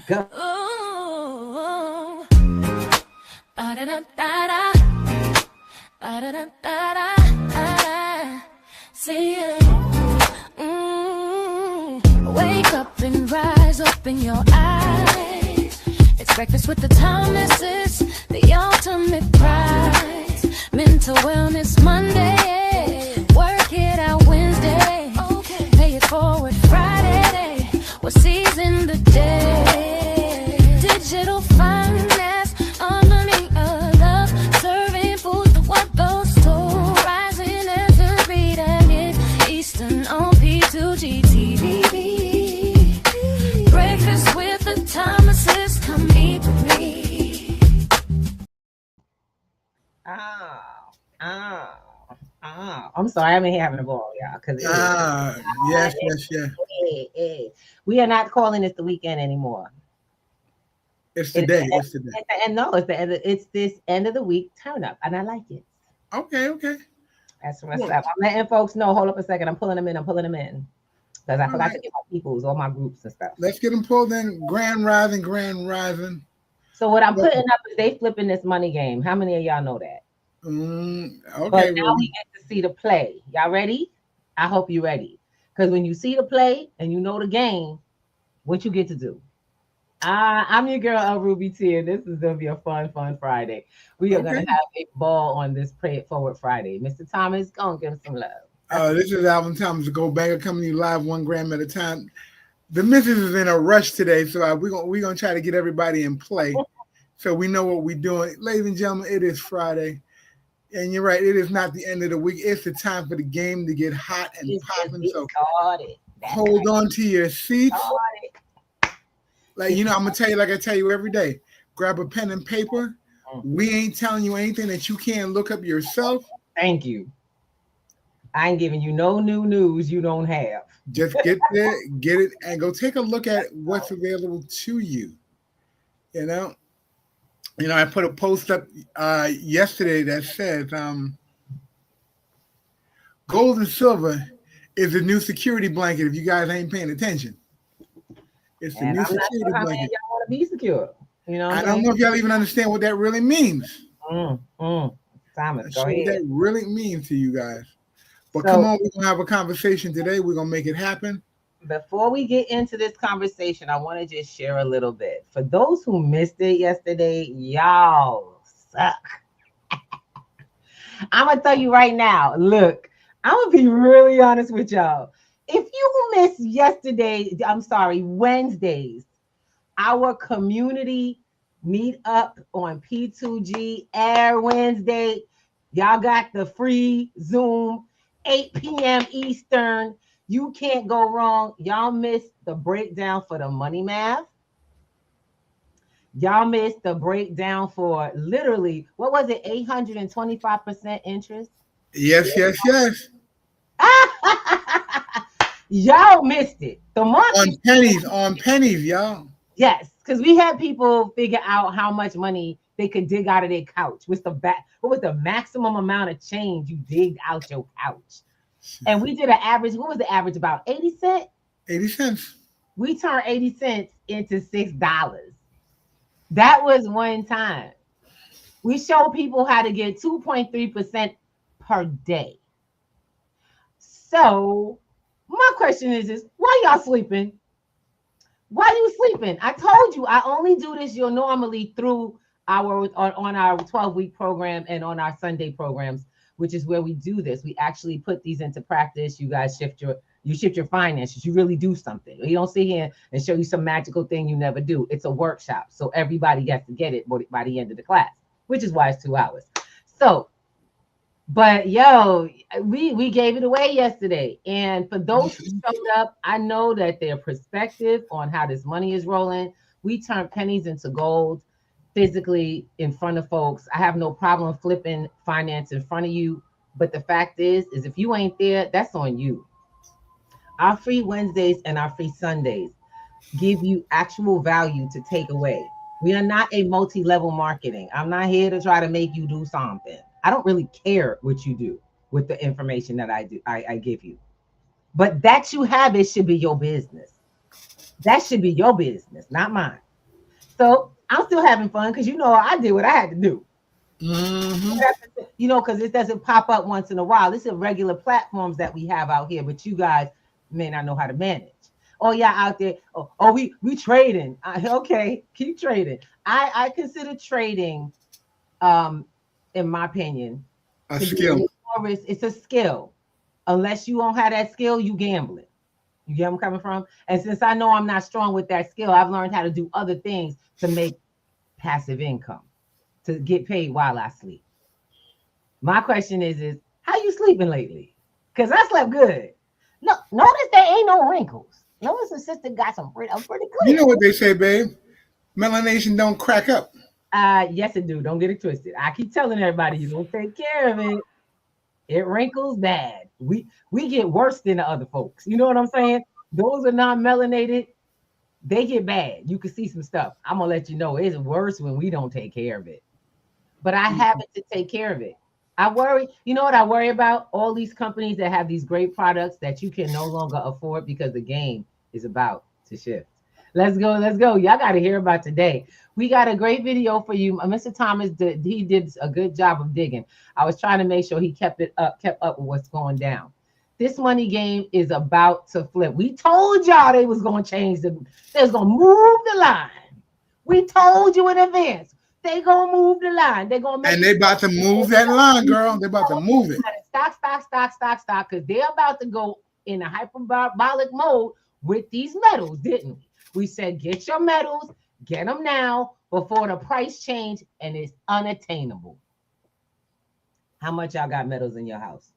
Go. Ooh, ba-da-da-da-da, ba-da-da-da-da, see ya. Wake up and rise, open your eyes. It's breakfast with the Thomases, the ultimate prize. Mental Wellness Monday, work it out Wednesday, pay it forward Friday, we're seizing the day. Digital finance, underneath a love, serving food for what those store, rising every day, Eastern on P2G TV. Breakfast with the Thomases, come eat with me. I'm sorry, I'm in here having a ball, y'all. Yes. We are not calling this the weekend anymore. It's today. It's the end. It's this end of the week turn up, and I like it. Okay. That's what's up. I'm letting folks know. Hold up a second. I'm pulling them in. Because I forgot to get my peoples, all my groups and stuff. Let's get them pulled in. Grand Rising. So what I'm putting up is they flipping this money game. How many of y'all know that? Okay. But now we get to see the play. Y'all ready? I hope you're ready. Because when you see the play and you know the game, what you get to do. I'm your girl, El Ruby T, and this is going to be a fun Friday. We are going to have a ball on this Pray It Forward Friday. Mr. Thomas, go and give him some love. This is Alvin Thomas, the Go Bagger, coming to you live 1 gram at a time. The missus is in a rush today, so we're gonna try to get everybody in play so we know what we're doing. Ladies and gentlemen, it is Friday, and you're right, it is not the end of the week. It's the time for the game to get hot and popping. So hold on to your seats. Like, I'm gonna tell you, like I tell you every day, grab a pen and paper. We ain't telling you anything that you can't look up yourself. Thank you. I ain't giving you no new news you don't have. Just get there, get it, and go take a look at what's available to you. I put a post up yesterday that says gold and silver is the new security blanket if you guys ain't paying attention. It's the new security blanket. Y'all want to be secure. I don't know if y'all even understand what that really means. Thomas, go ahead. What that really means to you guys. But come on, we're going to have a conversation today. We're going to make it happen. Before we get into this conversation, I want to just share a little bit. For those who missed it yesterday, y'all suck. I'm going to tell you right now, look, I'm going to be really honest with y'all. If you missed Wednesdays, our community meet up on P2G Air Wednesday, y'all got the free Zoom. 8 p.m. Eastern. You can't go wrong. Y'all missed the breakdown for the money math. Y'all missed the breakdown for literally, what was it, 825% interest? Yes. Y'all missed it. The market on pennies, y'all. Yes, because we had people figure out how much money they could dig out of their couch. What was the maximum amount of change you digged out your couch? And we did an average. What was the average? About 80 cents? 80 cents. We turned 80 cents into $6. That was one time. We showed people how to get 2.3% per day. So my question is why y'all sleeping? Why are you sleeping? I told you I only do this normally through on our 12-week program and on our Sunday programs, which is where we do this. We actually put these into practice. You guys shift your finances. You really do something. You don't sit here and show you some magical thing you never do. It's a workshop. So everybody gets to get it by the end of the class, which is why it's 2 hours. So, but we gave it away yesterday. And for those who showed up, I know that their perspective on how this money is rolling, we turn pennies into gold physically in front of folks. I have no problem flipping finance in front of you. But the fact is if you ain't there, that's on you. Our free Wednesdays and our free Sundays give you actual value to take away. We are not a multi-level marketing. I'm not here to try to make you do something. I don't really care what you do with the information that I give you. But that you have it should be your business. That should be your business, not mine. So I'm still having fun because I did what I had to do. Mm-hmm. Because it doesn't pop up once in a while. This is regular platforms that we have out here, but you guys may not know how to manage. Oh yeah, out there. Oh, we trading. Okay, keep trading. I consider trading, in my opinion, A to be skill. more risk. It's a skill. Unless you don't have that skill, you gambling. You get where I'm coming from? And since I know I'm not strong with that skill, I've learned how to do other things to make passive income, to get paid while I sleep. My question is how you sleeping lately? Because I slept good. No, notice there ain't no wrinkles. Notice the sister got some pretty You clear. know what they say, babe? Melanation don't crack up. Yes, it do. Don't get it twisted. I keep telling everybody you don't take care of it. It wrinkles bad. We get worse than the other folks. You know what I'm saying? Those are not melanated. They get bad. You can see some stuff. I'm gonna let you know it's worse when we don't take care of it. But I have it to take care of it. I worry. You know what I worry about? All these companies that have these great products that you can no longer afford because the game is about to shift. Let's go. Let's go. Y'all got to hear about today. We got a great video for you. Mr. Thomas he did a good job of digging. I was trying to make sure he kept up with what's going down. This money game is about to flip. We told y'all they was going to change they was going to move the line. We told you in advance. They gonna move the line. They gonna make and they about to move that line, girl. They about to move it. Stock, because they're about to go in a hyperbolic mode with these metals, didn't we? We said get your metals, get them now before the price change, and it's unattainable. How much y'all got metals in your house?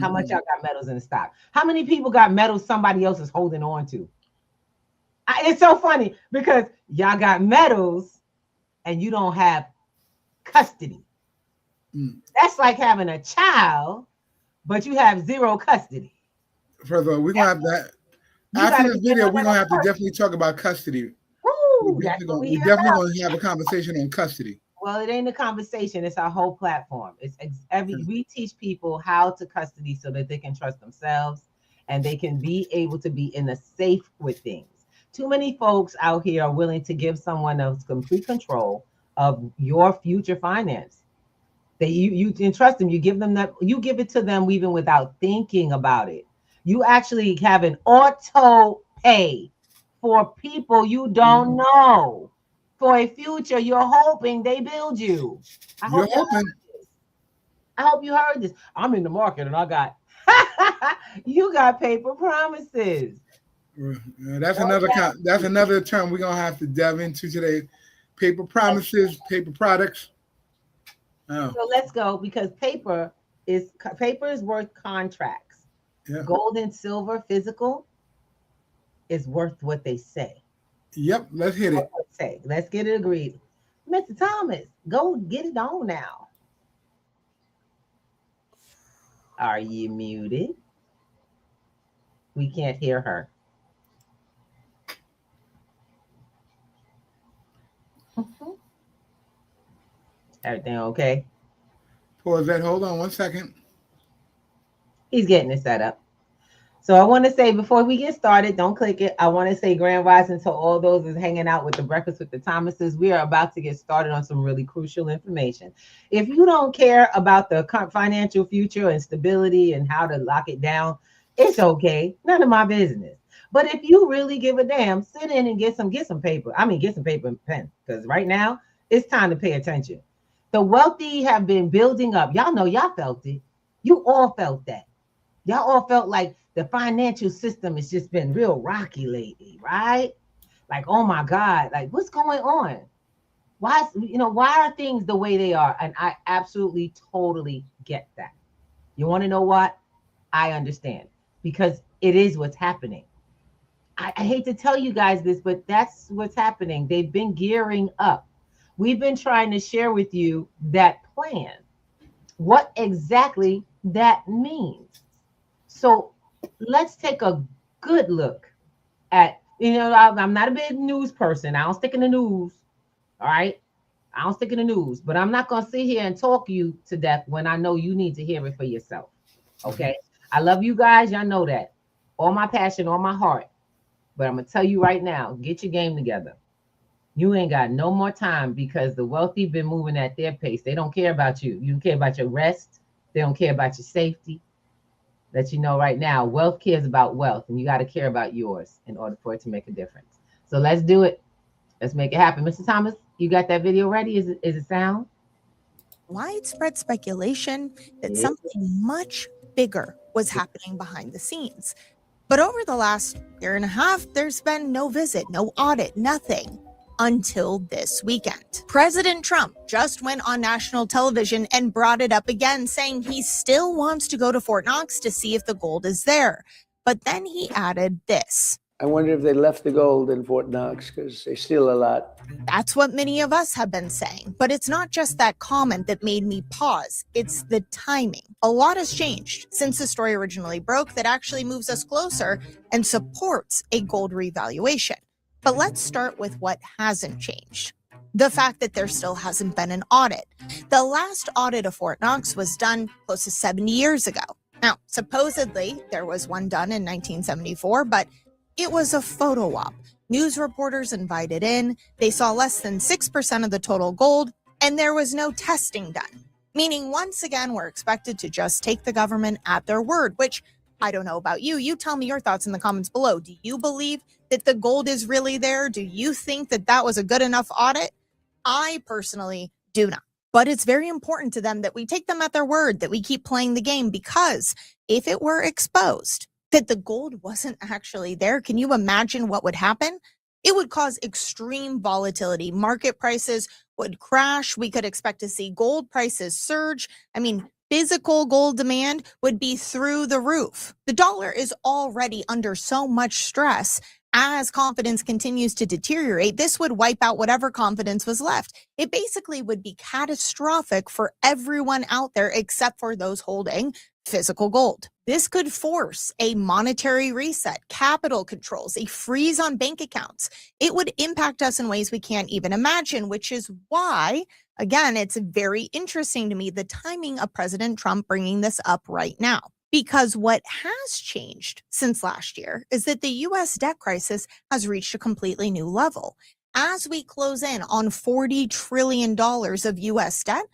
How much y'all got metals in the stock? How many people got metals somebody else is holding on to? It's so funny because y'all got metals and you don't have custody. That's like having a child, but you have zero custody. First of all, we're gonna have that. After this video, we're gonna have to definitely talk about custody. We're definitely gonna have a conversation on custody. Well, it ain't a conversation; it's our whole platform. We teach people how to custody so that they can trust themselves and they can be able to be in a safe with things. Too many folks out here are willing to give someone else complete control of your future finance. That you entrust them, you give them that, you give it to them even without thinking about it. You actually have an auto pay for people you don't know for a future you're hoping they build you. I hope you heard this. I'm in the market and I got you got paper promises. That's another term we're gonna have to delve into today. Paper promises, paper products. Oh. So let's go because paper is worth contracts. Yeah. Gold and silver physical is worth what they say. Yep, let's hit it. Let's get it agreed. Mr. Thomas, go get it on now. Are you muted? We can't hear her. Everything okay? Pause that. Hold on 1 second. He's getting it set up. So I want to say before we get started, don't click it. I want to say grand rising to all those that's hanging out with the Breakfast with the Thomases. We are about to get started on some really crucial information. If you don't care about the financial future and stability and how to lock it down, it's okay. None of my business. But if you really give a damn, sit in and get some paper. Get some paper and pen because right now it's time to pay attention. The wealthy have been building up. Y'all know y'all felt it. You all felt that. Y'all all felt like the financial system has just been real rocky lately, right? Like, oh my God, like what's going on? Why are things the way they are? And I absolutely, totally get that. You want to know what? I understand because it is what's happening. I hate to tell you guys this, but that's what's happening. They've been gearing up. We've been trying to share with you that plan, what exactly that means. So let's take a good look at, I'm not a big news person. I don't stick in the news. All right. I don't stick in the news, but I'm not going to sit here and talk you to death when I know you need to hear it for yourself. Okay. I love you guys. Y'all know that. All my passion, all my heart. But I'm going to tell you right now, get your game together. You ain't got no more time because the wealthy been moving at their pace. They don't care about you. You don't care about your rest. They don't care about your safety. Let you know right now, wealth cares about wealth, and you got to care about yours in order for it to make a difference. So let's do it. Let's make it happen. Mr. Thomas, you got that video ready? Is it sound? Widespread speculation that something much bigger was happening behind the scenes. But over the last year and a half, there's been no visit, no audit, nothing until this weekend. President Trump just went on national television and brought it up again, saying he still wants to go to Fort Knox to see if the gold is there. But then he added this. I wonder if they left the gold in Fort Knox because they steal a lot. That's what many of us have been saying. But it's not just that comment that made me pause. It's the timing. A lot has changed since the story originally broke that actually moves us closer and supports a gold revaluation. But let's start with what hasn't changed. The fact that there still hasn't been an audit. The last audit of Fort Knox was done close to 70 years ago. Now, supposedly, there was one done in 1974, but it was a photo op. News reporters invited in, they saw less than 6% of the total gold, and there was no testing done. Meaning, once again, we're expected to just take the government at their word, which I don't know about you. You tell me your thoughts in the comments below. Do you believe that the gold is really there? Do you think that that was a good enough audit? I personally do not. But it's very important to them that we take them at their word, that we keep playing the game, because if it were exposed that the gold wasn't actually there, can you imagine what would happen? It would cause extreme volatility. Market prices would crash. We could expect to see gold prices surge. I mean, physical gold demand would be through the roof. The dollar is already under so much stress. As confidence continues to deteriorate, this would wipe out whatever confidence was left. It basically would be catastrophic for everyone out there except for those holding physical gold. This could force a monetary reset, capital controls, a freeze on bank accounts. It would impact us in ways we can't even imagine, which is why, again, it's very interesting to me, the timing of President Trump bringing this up right now. Because what has changed since last year is that the U.S. debt crisis has reached a completely new level. As we close in on $40 trillion of U.S. debt,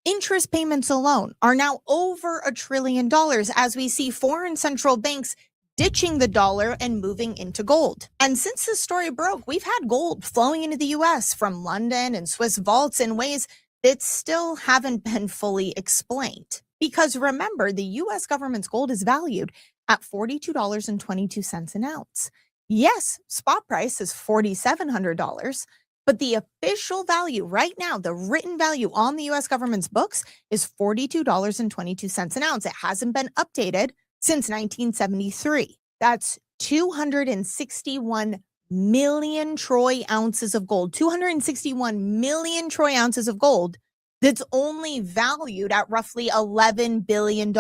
interest payments alone are now over $1 trillion as we see foreign central banks ditching the dollar and moving into gold. And since this story broke, we've had gold flowing into the U.S. from London and Swiss vaults in ways that still haven't been fully explained. Because remember, the U.S. government's gold is valued at $42.22 an ounce. Yes, spot price is $4,700, but the official value right now, the written value on the U.S. government's books is $42.22 an ounce. It hasn't been updated since 1973. That's 261 million troy ounces of gold, 261 million troy ounces of gold that's only valued at roughly $11 billion.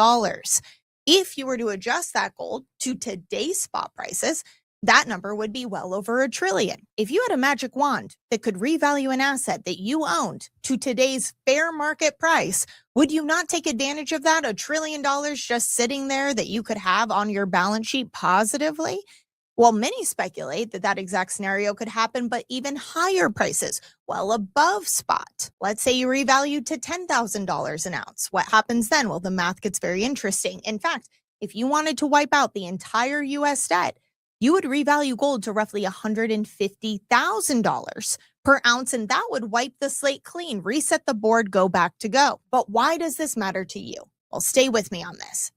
If you were to adjust that gold to today's spot prices, that number would be well over $1 trillion. If you had a magic wand that could revalue an asset that you owned to today's fair market price, would you not take advantage of that? $1 trillion just sitting there that you could have on your balance sheet positively? Well, many speculate that that exact scenario could happen, but even higher prices, well above spot. Let's say you revalue to $10,000 an ounce. What happens then? Well, the math gets very interesting. In fact, if you wanted to wipe out the entire U.S. debt, you would revalue gold to roughly $150,000 per ounce, and that would wipe the slate clean, reset the board, go back to go. But why does this matter to you? Well, stay with me on this.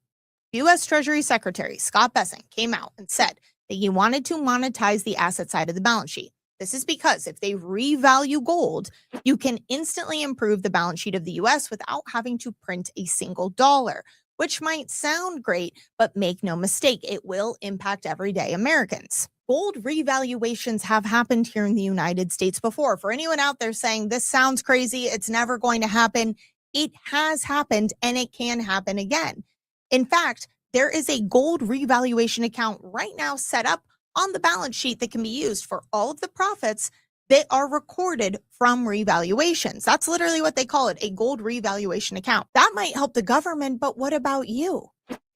U.S. Treasury Secretary Scott Bessent came out and said that he wanted to monetize the asset side of the balance sheet. This is because if they revalue gold, you can instantly improve the balance sheet of the U.S. without having to print a single dollar, which might sound great, but make no mistake, it will impact everyday Americans. Gold revaluations have happened here in the United States before. For anyone out there saying this sounds crazy, it's never going to happen, it has happened and it can happen again. In fact, there is a gold revaluation account right now set up on the balance sheet that can be used for all of the profits that are recorded from revaluations. That's literally what they call it, a gold revaluation account. That might help the government, but what about you?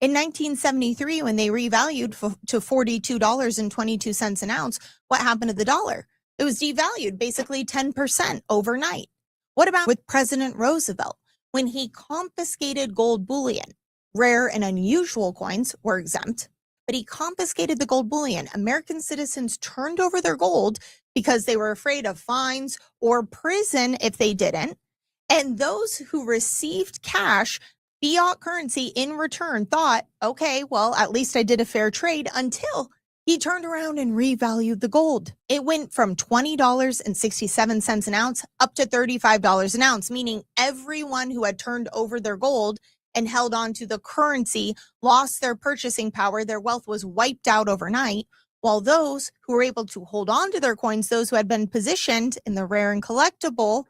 In 1973, when they revalued to $42.22 an ounce, what happened to the dollar? It was devalued basically 10% overnight. What about with President Roosevelt when he confiscated gold bullion? Rare and unusual coins were exempt, but he confiscated the gold bullion. American citizens turned over their gold because they were afraid of fines or prison if they didn't. And those who received cash, fiat currency in return, thought, okay, well, at least I did a fair trade, until he turned around and revalued the gold. It went from $20.67 an ounce up to $35 an ounce, meaning everyone who had turned over their gold and held on to the currency lost their purchasing power. Their wealth was wiped out overnight, while those who were able to hold on to their coins, those who had been positioned in the rare and collectible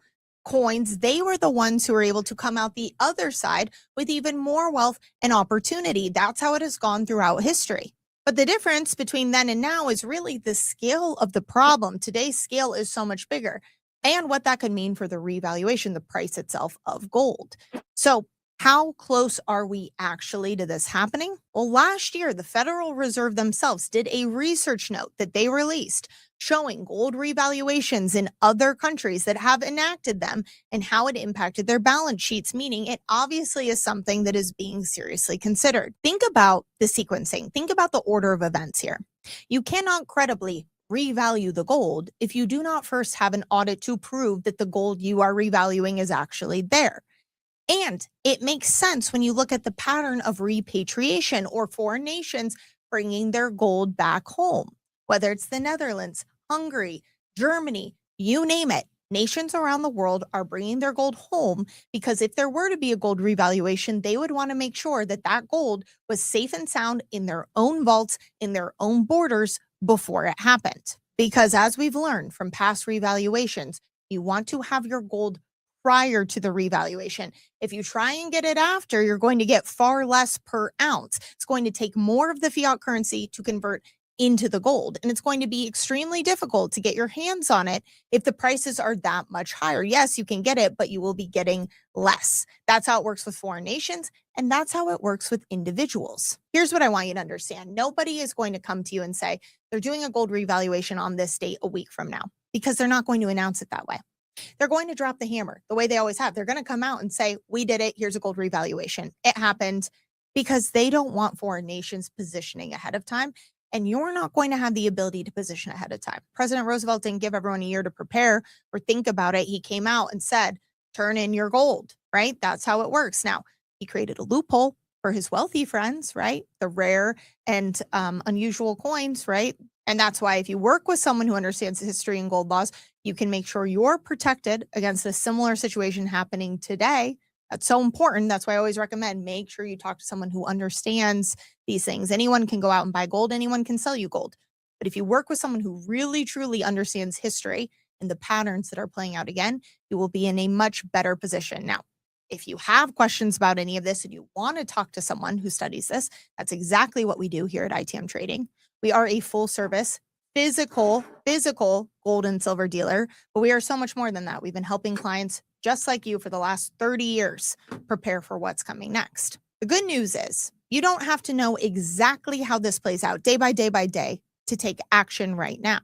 coins, they were the ones who were able to come out the other side with even more wealth and opportunity. That's how it has gone throughout history. But the difference between then and now is really the scale of the problem. Today's scale is so much bigger, and what that could mean for the revaluation, the price itself of gold. So how close are we actually to this happening? Well, last year, the Federal Reserve themselves did a research note that they released showing gold revaluations in other countries that have enacted them and how it impacted their balance sheets, meaning it obviously is something that is being seriously considered. Think about the sequencing. Think about the order of events here. You cannot credibly revalue the gold if you do not first have an audit to prove that the gold you are revaluing is actually there. And it makes sense when you look at the pattern of repatriation or foreign nations bringing their gold back home, whether it's the Netherlands, Hungary, Germany, you name it. Nations around the world are bringing their gold home because if there were to be a gold revaluation, they would want to make sure that that gold was safe and sound in their own vaults, in their own borders before it happened. Because as we've learned from past revaluations, you want to have your gold prior to the revaluation. If you try and get it after, you're going to get far less per ounce. It's going to take more of the fiat currency to convert into the gold, and it's going to be extremely difficult to get your hands on it if the prices are that much higher. Yes, you can get it, but you will be getting less. That's how it works with foreign nations, and that's how it works with individuals. Here's what I want you to understand. Nobody is going to come to you and say they're doing a gold revaluation on this date a week from now, because they're not going to announce it that way. They're going to drop the hammer the way they always have. They're going to come out and say, we did it. Here's a gold revaluation. It happened, because they don't want foreign nations positioning ahead of time. And you're not going to have the ability to position ahead of time. President Roosevelt didn't give everyone a year to prepare or think about it. He came out and said, turn in your gold, right? That's how it works. Now, he created a loophole for his wealthy friends, right? The rare and unusual coins, right? And that's why if you work with someone who understands history and gold laws, you can make sure you're protected against a similar situation happening today. That's so important. That's why I always recommend make sure you talk to someone who understands these things. Anyone can go out and buy gold. Anyone can sell you gold. But if you work with someone who really, truly understands history and the patterns that are playing out again, you will be in a much better position. Now, if you have questions about any of this and you want to talk to someone who studies this, that's exactly what we do here at ITM Trading. We are a full service, physical gold and silver dealer, but we are so much more than that. We've been helping clients just like you for the last 30 years prepare for what's coming next. The good news is you don't have to know exactly how this plays out day by day to take action right now.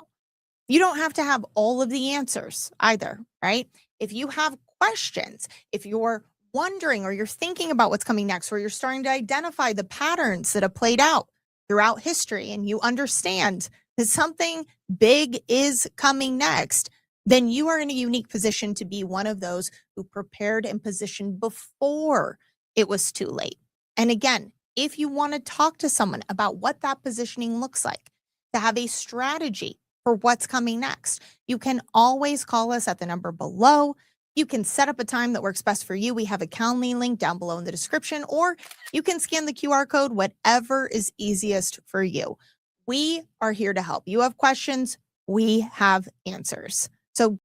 You don't have to have all of the answers either, right? If you have questions, if you're wondering or you're thinking about what's coming next, or you're starting to identify the patterns that have played out throughout history and you understand that something big is coming next, then you are in a unique position to be one of those who prepared and positioned before it was too late. And again, if you want to talk to someone about what that positioning looks like, to have a strategy for what's coming next, you can always call us at the number below. You can set up a time that works best for you. We have a Calendly link down below in the description, or you can scan the QR code, whatever is easiest for you. We are here to help. You have questions, we have answers. So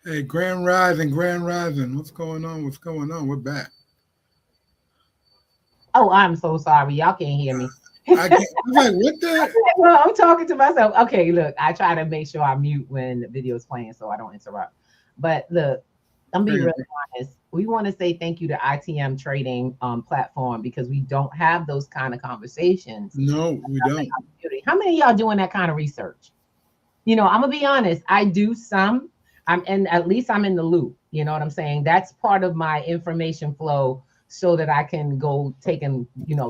Hey, Grand Rising, Grand Rising. What's going on? What's going on? We're back. Oh, I'm so sorry. Y'all can't hear me. I can't. I'm like, what the? Well, I'm talking to myself. Okay, look, I try to make sure I mute when the video is playing so I don't interrupt. But look, I'm being really honest. We want to say thank you to ITM Trading platform because we don't have those kind of conversations. No, we don't. How many of y'all doing that kind of research? I'm gonna be honest. I do some. And at least I'm in the loop. You know what I'm saying? That's part of my information flow so that I can go take and,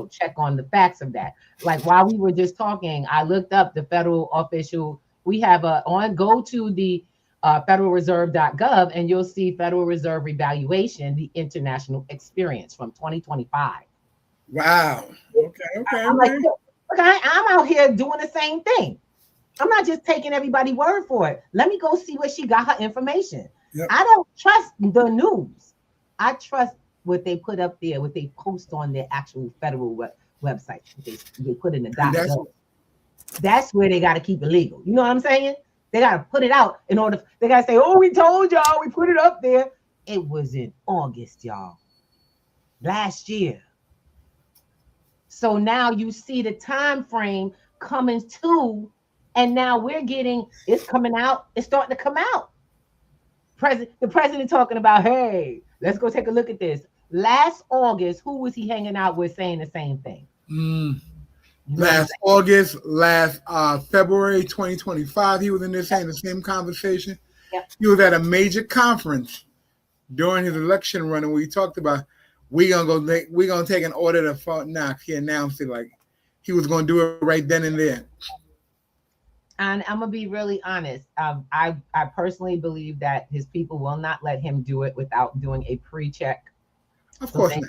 check on the facts of that. Like while we were just talking, I looked up the federal official. We have go to the federalreserve.gov and you'll see Federal Reserve Evaluation, the international experience from 2025. Wow. Okay. I'm like, okay, I'm out here doing the same thing. I'm not just taking everybody's word for it. Let me go see where she got her information. Yep. I don't trust the news. I trust what they put up there, what they post on their actual federal website. They put in the document. That's where they got to keep it legal. You know what I'm saying? They got to put it out in order. They got to say, oh, we told y'all, we put it up there. It was in August, y'all. Last year. So now you see the time frame coming to. And now it's coming out. It's starting to come out. The president talking about, hey, let's go take a look at this. Last August, who was he hanging out with saying the same thing? Last February 2025, he was in there saying the same conversation. Yep. He was at a major conference during his election run, and we talked about we're gonna take an order to Fort Knox. He announced it like he was gonna do it right then and there. And I'm gonna be really honest. I personally believe that his people will not let him do it without doing a pre-check. Of course not.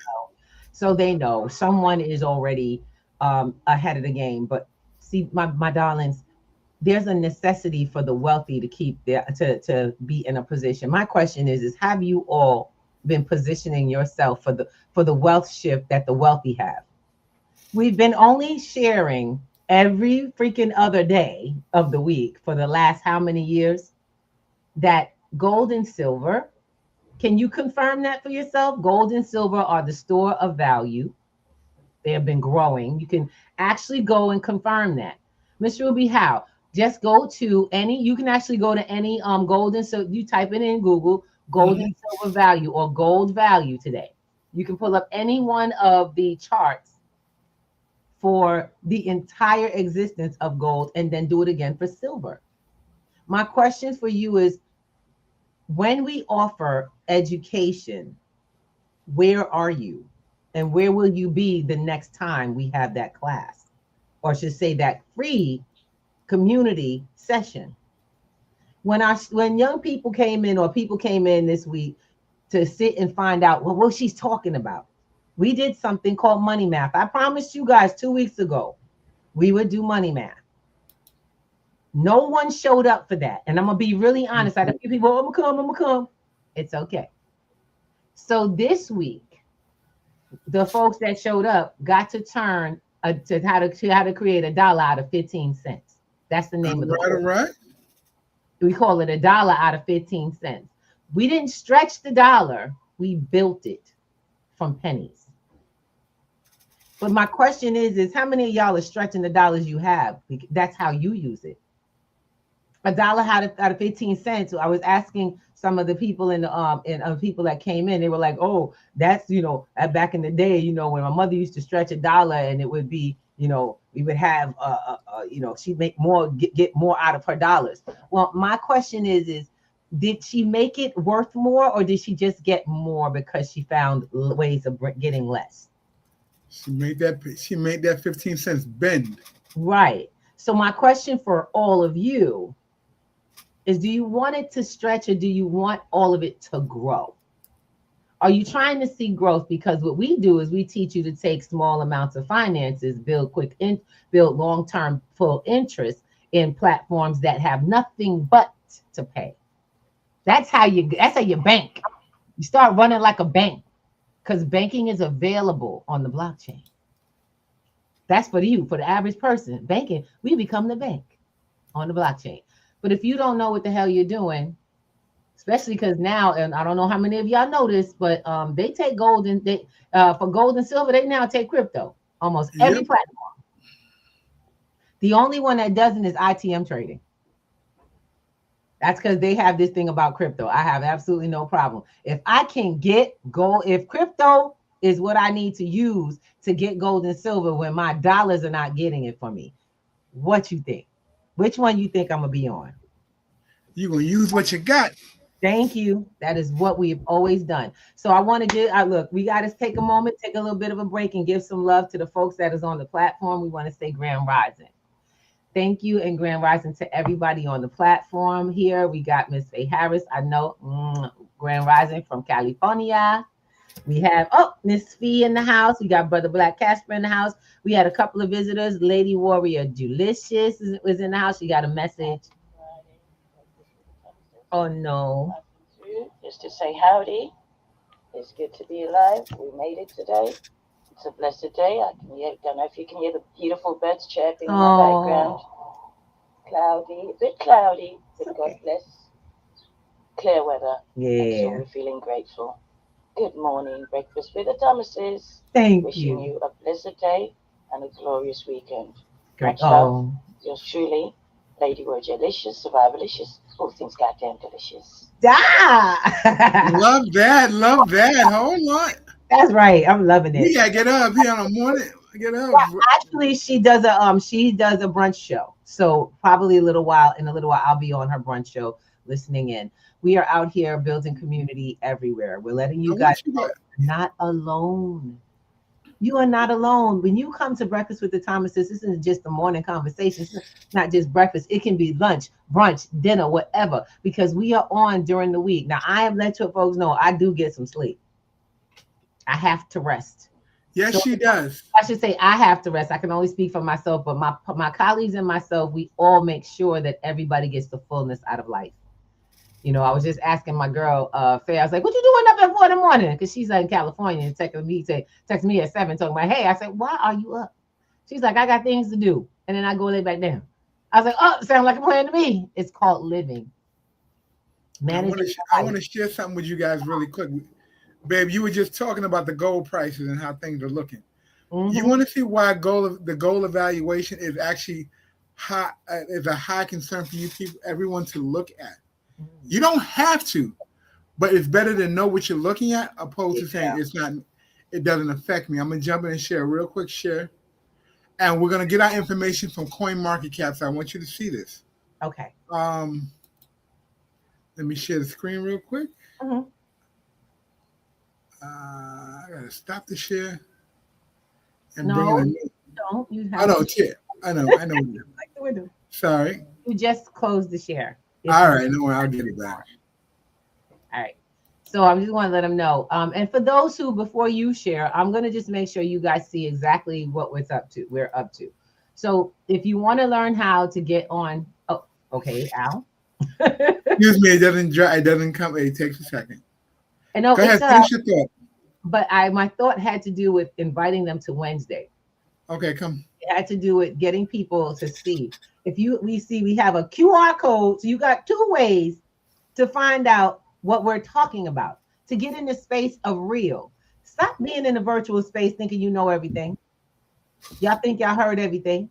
So they know someone is already ahead of the game. But see, my darlings, there's a necessity for the wealthy to keep there to be in a position. My question is have you all been positioning yourself for the wealth shift that the wealthy have? We've been only sharing every freaking other day of the week for the last how many years that gold and silver, can you confirm that for yourself? Gold and silver are the store of value. They have been growing. You can actually go and confirm that. Ms. Ruby, how? Just go to you can actually go to any gold and silver. You type it in Google, gold and silver value or gold value today. You can pull up any one of the charts for the entire existence of gold and then do it again for silver. My question for you is, when we offer education, where are you? And where will you be the next time we have that class? Or I should say that free community session. When young people came in or people came in this week to sit and find out what she's talking about, we did something called money math. I promised you guys 2 weeks ago we would do money math. No one showed up for that. And I'm going to be really honest. I had a few people, I'm going to come. It's okay. So this week, the folks that showed up got to turn to how to create $1 out of 15 cents. That's the name of the course. Right. We call it $1 out of 15 cents. We didn't stretch the dollar. We built it from pennies. But my question is how many of y'all are stretching the dollars you have? That's how you use it. $1 out of 15 cents. I was asking some of the people in the people that came in. They were like, "Oh, that's back in the day, when my mother used to stretch $1 and it would be, we would have, she'd make more, get more out of her dollars." Well, my question is did she make it worth more, or did she just get more because she found ways of getting less? She made that 15 cents bend. Right. So my question for all of you is, do you want it to stretch or do you want all of it to grow? Are you trying to see growth? Because what we do is we teach you to take small amounts of finances, build long-term full interest in platforms that have nothing but to pay. That's how you bank. You start running like a bank. Because banking is available on the blockchain. That's for you, for the average person. Banking, we become the bank on the blockchain. But if you don't know what the hell you're doing, especially because now, and I don't know how many of y'all know this, but they take gold and they for gold and silver, they now take crypto. Almost every Yep. platform. The only one that doesn't is ITM trading. That's because they have this thing about crypto. I have absolutely no problem. If I can get gold, if crypto is what I need to use to get gold and silver when my dollars are not getting it for me, what you think? Which one you think I'm gonna be on? You're gonna use what you got. Thank you. That is what we've always done. So I want to give, look, we got to take a moment, take a little bit of a break and give some love to the folks that is on the platform. We want to say Grand Rising. Thank you and Grand Rising to everybody on the platform here. We got Miss Faye Harris. I know Grand Rising from California. We have, Miss Fee in the house. We got Brother Black Casper in the house. We had a couple of visitors. Lady Warrior Delicious was in the house. She got a message. Oh, no. Just to say howdy. It's good to be alive. We made it today. It's a blessed day. I don't know if you can hear the beautiful birds chirping in the background. Cloudy, a bit cloudy, but God bless. Clear weather. Yeah. So we're feeling grateful. Good morning, Breakfast with the Thomases. Thank Wishing you. you a blessed day and a glorious weekend. Great. Much love. Yours truly, Lady Word Delicious, Survivalicious, all things goddamn delicious. Love that. Love that. Hold on. That's right. I'm loving it. We gotta get up here on the morning. Get up. Well, actually, she does a brunch show. So probably in a little while, I'll be on her brunch show listening in. We are out here building community everywhere. We're letting you guys know you're not alone. You are not alone. When you come to Breakfast with the Thomases, this isn't just a morning conversation. It's not just breakfast. It can be lunch, brunch, dinner, whatever, because we are on during the week. Now, I have let you folks know I do get some sleep. I have to rest. Yes, so she does. I should say I have to rest. I can only speak for myself, but my colleagues and myself, we all make sure that everybody gets the fullness out of life. You know, I was just asking my girl, Faye, I was like, what you doing up at 4 in the morning? Because she's in California and text me at 7 talking about, hey, I said, why are you up? She's like, I got things to do. And then I go lay back down. I was like, oh, sound like a plan to me. It's called living. I want to share something with you guys really quick. Babe, you were just talking about the gold prices and how things are looking. Mm-hmm. You want to see why the gold evaluation is actually high, is a high concern for you people, everyone to look at. You don't have to, but it's better to know what you're looking at opposed to saying it doesn't affect me. I'm gonna jump in and share a real quick share, and we're gonna get our information from CoinMarketCap. So I want you to see this. Okay. Let me share the screen real quick. Mm-hmm. I gotta stop the share and no, bring it in. Don't. You have I know. Like the window. Sorry. You just closed the share. All right, no, I'll get it back. All right. So I'm just want to let them know. And for those who, before you share, I'm going to just make sure you guys see exactly what we're up to. So if you want to learn how to get on, okay, Al. Excuse me, it doesn't come. It takes a second. I know. Go ahead, finish your thought. But my thought had to do with inviting them to Wednesday. Okay, come. It had to do with getting people to see. We have a QR code, so you got 2 ways to find out what we're talking about, to get in the space of real. Stop being in a virtual space thinking you know everything. Y'all think y'all heard everything.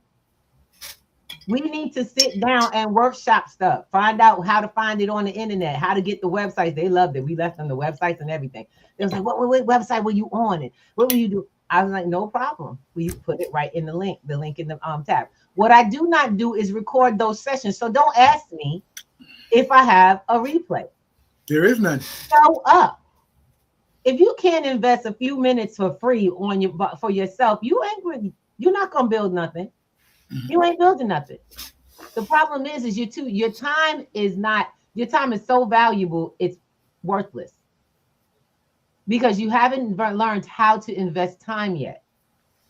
We need to sit down and workshop stuff, find out how to find it on the internet, how to get the websites. They loved it. We left them the websites and everything. They was like, what website were you on? And what will you do? I was like, no problem. We put it right in the link in the tab. What I do not do is record those sessions. So don't ask me if I have a replay. There is none. Show up. If you can't invest a few minutes for free for yourself, you're not gonna build nothing. Mm-hmm. You ain't building nothing. The problem is your time is so valuable, it's worthless. Because you haven't learned how to invest time yet,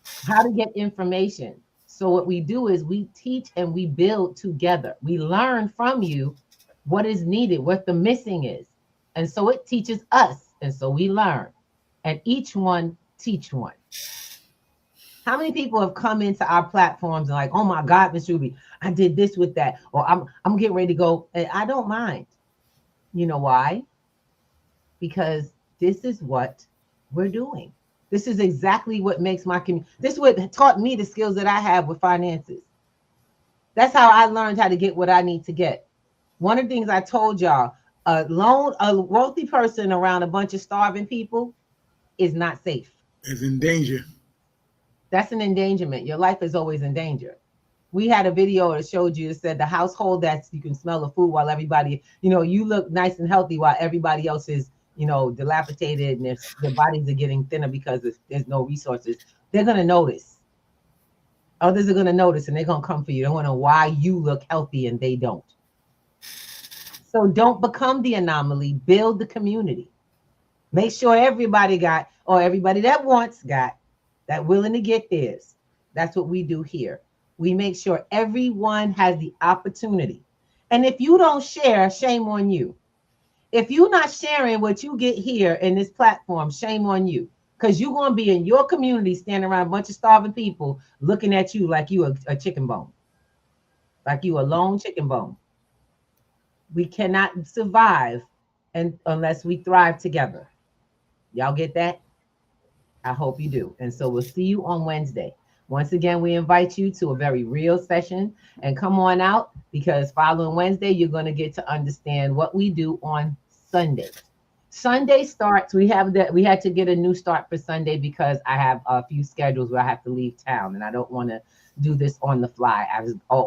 how to get information. So what we do is we teach and we build together. We learn from you what is needed, what the missing is. And so it teaches us. And so we learn. And each one teach one. How many people have come into our platforms and like, oh my God, Miss Ruby, I did this with that. Or I'm getting ready to go. And I don't mind. You know why? Because this is what we're doing. This is exactly what makes my community. This is what taught me the skills that I have with finances. That's how I learned how to get what I need to get. One of the things I told y'all, a wealthy person around a bunch of starving people is not safe. It's in danger. That's an endangerment. Your life is always in danger. We had a video that showed you, it said the household that you can smell the food while everybody, you look nice and healthy while everybody else is, dilapidated, and their bodies are getting thinner because there's no resources. They're going to notice. Others are going to notice, and they're going to come for you. They want to know why you look healthy and they don't. So don't become the anomaly. Build the community. Make sure everybody got, or everybody that wants got, that willing to get theirs. That's what we do here. We make sure everyone has the opportunity. And if you don't share, shame on you. If you're not sharing what you get here in this platform, shame on you. Because you're going to be in your community standing around a bunch of starving people looking at you like you a chicken bone. Like you a lone chicken bone. We cannot survive unless we thrive together. Y'all get that? I hope you do. And so we'll see you on Wednesday. Once again, we invite you to a very real session, and come on out, because following Wednesday, you're going to get to understand what we do on Sunday. Sunday starts, we had to get a new start for Sunday because I have a few schedules where I have to leave town, and I don't want to do this on the fly.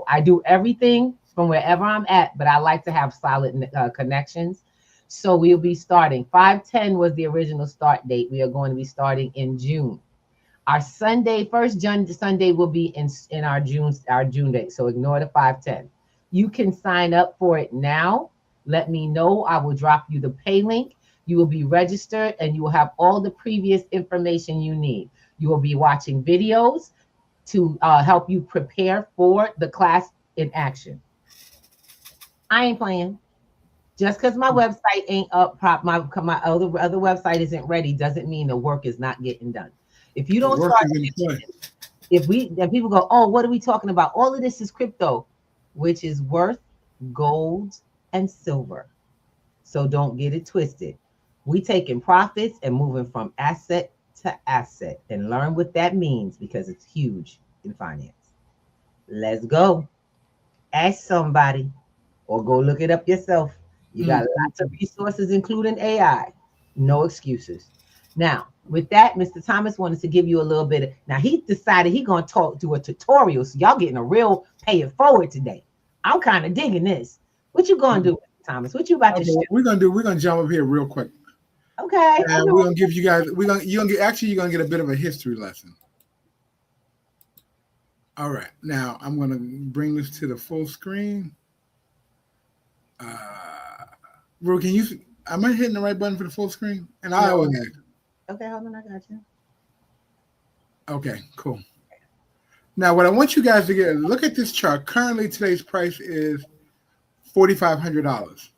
I do everything from wherever I'm at, but I like to have solid connections. So we'll be starting. 5/10 was the original start date. We are going to be starting in June. Our first Sunday will be in our June date. So ignore the 5/10. You can sign up for it now. Let me know. I will drop you the pay link. You will be registered, and you will have all the previous information you need. You will be watching videos to help you prepare for the class in action. I ain't playing. Just because my website ain't up, my other website isn't ready, doesn't mean the work is not getting done. If you don't start, then people go, oh, what are we talking about? All of this is crypto, which is worth gold and silver. So don't get it twisted. We taking profits and moving from asset to asset, and learn what that means, because it's huge in finance. Let's go. Ask somebody or go look it up yourself. You got lots of resources, including AI. No excuses. Now, with that, Mr. Thomas wanted to give you a little bit. Now, he decided he's going to do a tutorial. So y'all getting a real pay it forward today. I'm kind of digging this. What you going to do, Mr. Thomas? What you about to share? We're going to jump up here real quick. Okay. And we're going to give you guys, you're going to get a bit of a history lesson. All right. Now, I'm going to bring this to the full screen. Bro, am I hitting the right button for the full screen? And I always have. Okay, hold on, I got you. Okay, cool. Now, what I want you guys to get, look at this chart. Currently, today's price is $4,500.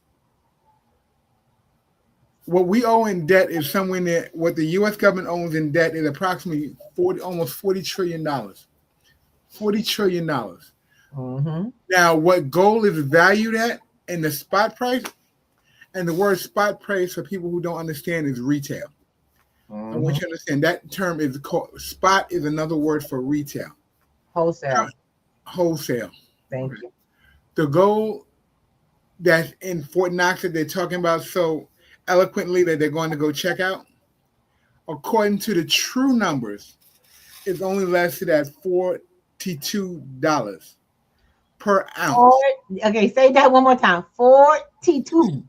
What we owe in debt is somewhere near, what the U.S. government owns in debt is approximately almost $40 trillion. $40 trillion. Mm-hmm. Now, what gold is valued at in the spot price, and the word spot price for people who don't understand is retail. I want you to understand that term is called spot, is another word for retail. Wholesale. Wholesale. Thank you. The gold that's in Fort Knox that they're talking about so eloquently that they're going to go check out, according to the true numbers, is only listed at $42 per ounce. Okay, say that one more time. $42.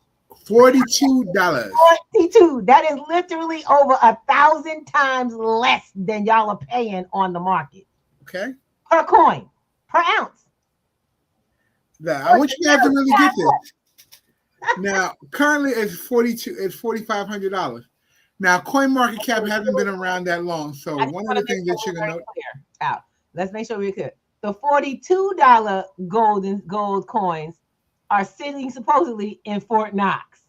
$42. $42. That is literally over 1,000 times less than y'all are paying on the market. Okay. Per coin, per ounce. I want you guys to really get this. Now, currently it's $4,500. Now, CoinMarketCap hasn't been around that long, so one of the things that you're gonna know. Let's make sure we're clear. The $42 gold coins are sitting supposedly in Fort Knox.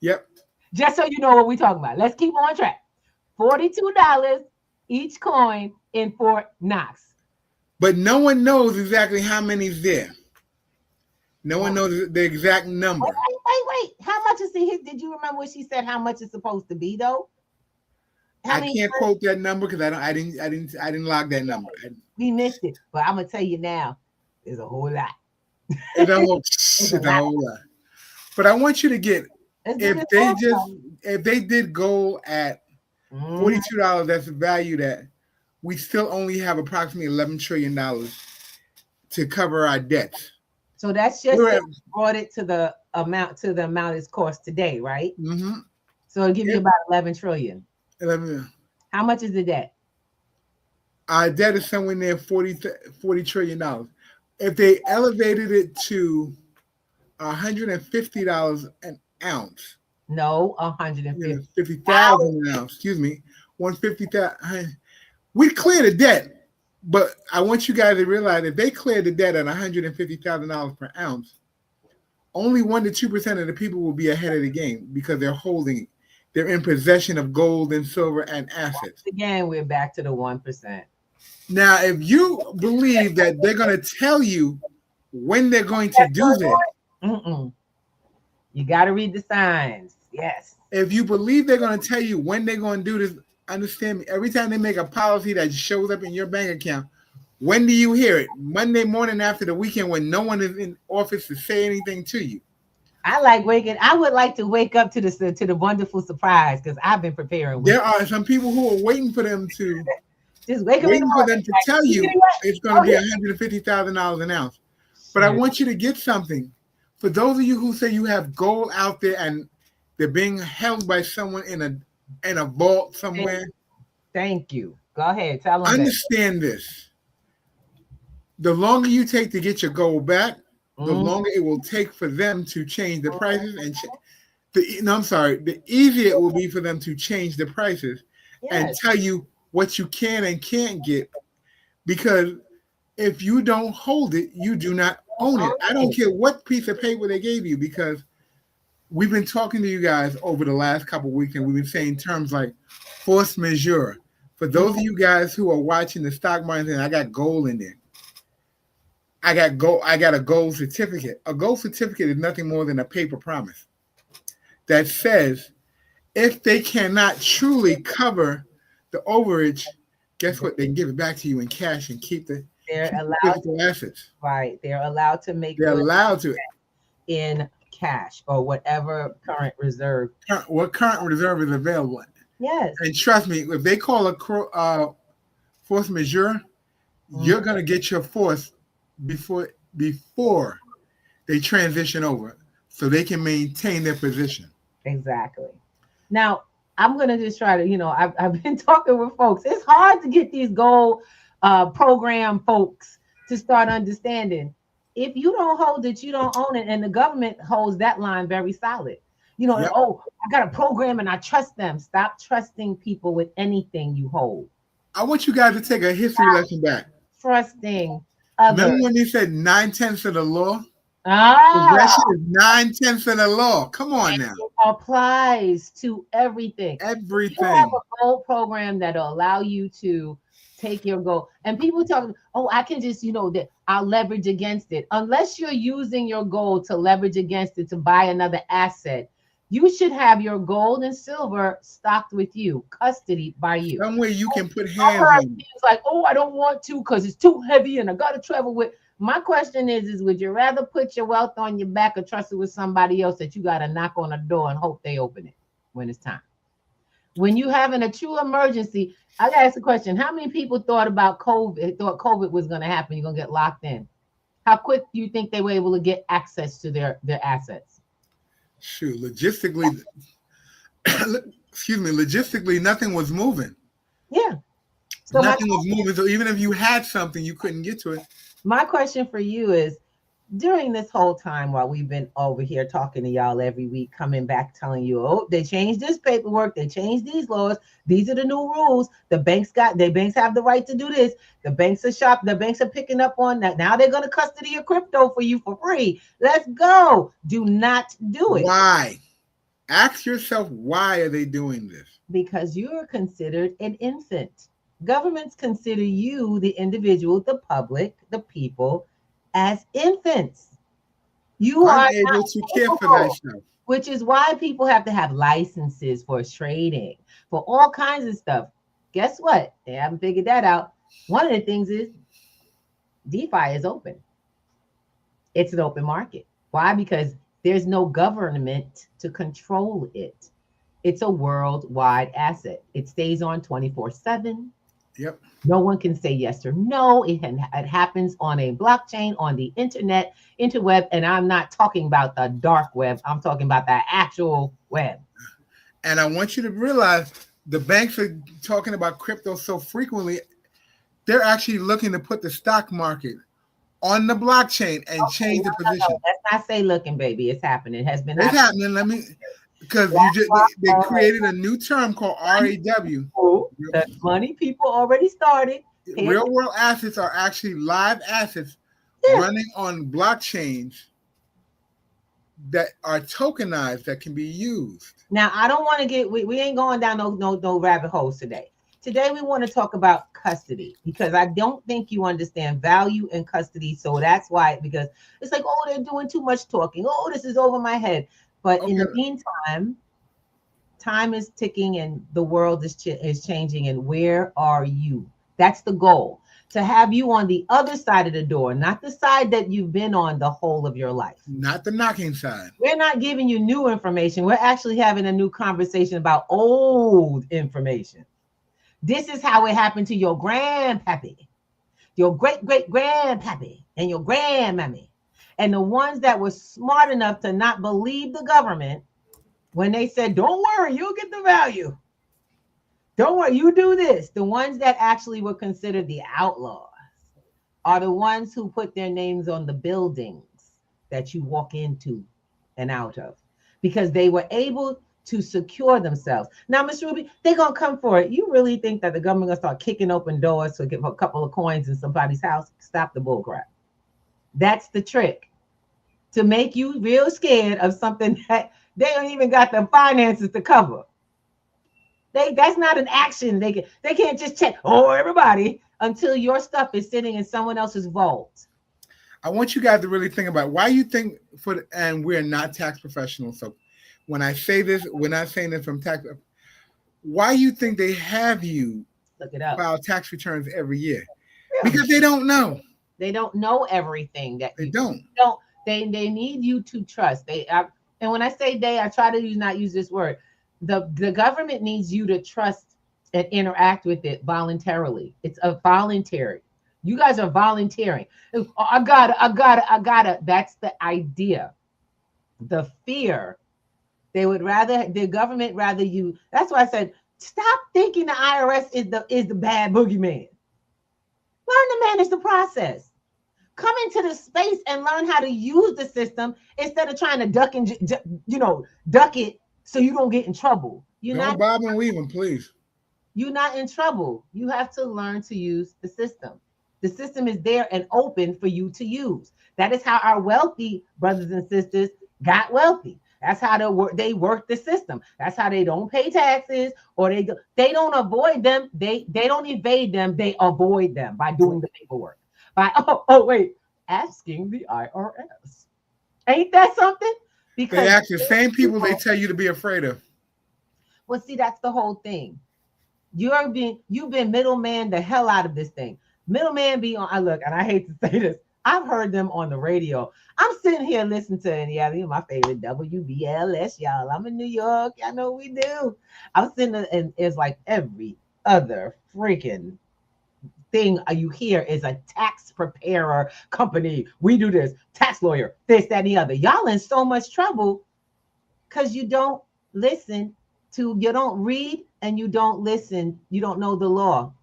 Yep. Just so you know what we're talking about. Let's keep on track. $42 each coin in Fort Knox. But no one knows exactly how many's there. No one knows the exact number. Wait. How much is it? Did you remember what she said? How much it's supposed to be though? I can't quote that number because I didn't log that number. We missed it, but I'm gonna tell you now. There's a whole lot. It's a whole lot. But I want you to get if they did gold at $42, that's the value that we still only have approximately $11 trillion to cover our debts. So that's just brought it to the amount it's cost today, right? Mm-hmm. So it'll give you about 11 trillion. 11. How much is the debt? Our debt is somewhere near $40 trillion. If they elevated it to $150 an ounce. No, 150. 50,000 an ounce. Excuse me. 150,000. We clear the debt. But I want you guys to realize if they clear the debt at $150,000 per ounce, only 1 to 2% of the people will be ahead of the game because they're holding it. They're in possession of gold and silver and assets. Again, we're back to the 1%. Now, if you believe that they're going to tell you when they're going to do this, you got to read the signs. Yes. If you believe they're going to tell you when they're going to do this, understand me. Every time they make a policy that shows up in your bank account, when do you hear it? Monday morning after the weekend when no one is in office to say anything to you. I would like to wake up to the wonderful surprise because I've been preparing. There are some people who are waiting for them to just waiting for them to tell you it's going to be $150,000 an ounce. But I want you to get something. For those of you who say you have gold out there and they're being held by someone in a vault somewhere. Thank you. Go ahead. Tell them. Understand this. The longer you take to get your gold back, the longer it will take for them to change the prices and the easier it will be for them to change the prices and tell you what you can and can't get. Because if you don't hold it, you do not own it. I don't care what piece of paper they gave you, because we've been talking to you guys over the last couple of weeks and we've been saying terms like force majeure. For those of you guys who are watching the stock market and I got gold in there, I got a gold certificate. A gold certificate is nothing more than a paper promise that says if they cannot truly cover the overage, guess what? They can give it back to you in cash and keep the physical assets. Right. They're allowed to make. They're allowed to in cash or whatever current reserve. What current reserve is available? Yes. And trust me, if they call a force majeure, you're gonna get your force before they transition over, so they can maintain their position. Exactly. Now I'm gonna just try to, I've been talking with folks. It's hard to get these gold program folks to start understanding. If you don't hold it, you don't own it, and the government holds that line very solid. Oh, I got a program and I trust them. Stop trusting people with anything you hold. I want you guys to take a history lesson back. Trusting others. Remember when they said 9/10 of the law? Possession is 9/10 of the law. Come on now. It applies to everything. Everything. You have a gold program that'll allow you to take your gold. And people talk, I can just, that I'll leverage against it. Unless you're using your gold to leverage against it to buy another asset, you should have your gold and silver stocked with you, custody by you. Somewhere you can put hands on. It's like, I don't want to because it's too heavy and I got to travel with. My question is would you rather put your wealth on your back or trust it with somebody else that you got to knock on a door and hope they open it when it's time? When you having a true emergency, I got to ask a question. How many people thought COVID was going to happen? You're going to get locked in. How quick do you think they were able to get access to their assets? Shoot, logistically, nothing was moving. Yeah. So nothing was moving. So even if you had something, you couldn't get to it. My question for you is, during this whole time while we've been over here talking to y'all every week, coming back telling you, they changed this paperwork, they changed these laws, these are the new rules. The banks have the right to do this. The banks are picking up on that. Now they're going to custody your crypto for you for free. Let's go. Do not do it. Why? Ask yourself, why are they doing this? Because you're considered an infant. Governments consider you, the individual, the public, the people, as infants. You are unable not to care for capable, thyself. which is why people have to have licenses for trading, for all kinds of stuff. Guess what? They haven't figured that out. One of the things is DeFi is open. It's an open market. Why? Because there's no government to control it. It's a worldwide asset. It stays on 24/7. Yep. No one can say yes or no. It happens on a blockchain, on the internet, interweb, and I'm not talking about the dark web. I'm talking about the actual web. And I want you to realize the banks are talking about crypto so frequently, they're actually looking to put the stock market on the blockchain and change the position. No. Let's not say looking, baby. It's happening. It has been It's happening. Let me, because they created a new term called RAW. The money people already started. Real world assets are actually live assets running on blockchains that are tokenized that can be used. Now, I don't want to get, we ain't going down no rabbit holes today. Today, we want to talk about custody because I don't think you understand value and custody. So that's why, because it's like, oh, they're doing too much talking. Oh, this is over my head. But in the meantime, time is ticking and the world is changing. And where are you? That's the goal. To have you on the other side of the door, not the side that you've been on the whole of your life. Not the knocking side. We're not giving you new information. We're actually having a new conversation about old information. This is how it happened to your grandpappy, your great-great-grandpappy, and your grandmammy. And the ones that were smart enough to not believe the government when they said, don't worry, you'll get the value. Don't worry, you do this. The ones that actually were considered the outlaws are the ones who put their names on the buildings that you walk into and out of because they were able to secure themselves. Now, Ms. Ruby, they're going to come for it. You really think that the government going to start kicking open doors to give a couple of coins in somebody's house? Stop the bullcrap. That's the trick. To make you real scared of something that they don't even got the finances to cover. That's not an action. They can't just check, oh, everybody, until your stuff is sitting in someone else's vault. I want you guys to really think about why you think and we're not tax professionals. So when I say this, we're not saying this from tax. Why you think they have you look it up, file tax returns every year? Really? Because they don't know. They don't know everything that they don't. They need you to trust. And when I say they, I try to not use this word. The government needs you to trust and interact with it voluntarily. It's a voluntary. You guys are volunteering. Oh, I gotta. That's the idea. The fear. The government rather you. That's why I said, stop thinking the IRS is the bad boogeyman. Learn to manage the process. Come into the space and learn how to use the system instead of trying to duck it so you don't get in trouble. Don't bob and weave them, please. You're not in trouble. You have to learn to use the system. The system is there and open for you to use. That is how our wealthy brothers and sisters got wealthy. That's how they work the system. That's how they don't pay taxes, or they don't avoid them. They don't evade them. They avoid them by doing the paperwork. By asking the IRS. Ain't that something? Because they ask the same people they tell you to be afraid of. Well, see, that's the whole thing. You've been middleman the hell out of this thing. Middleman be on. Look, and I hate to say this, I've heard them on the radio. I'm sitting here listening to, and yeah, these are my favorite WBLS, y'all. I'm in New York. Y'all know what we do. I'm sitting there, and it's like every other freaking thing you hear is a tax preparer company. We do this, tax lawyer, this, that, and the other. Y'all in so much trouble because you don't listen to, you don't read and you don't listen. You don't know the law.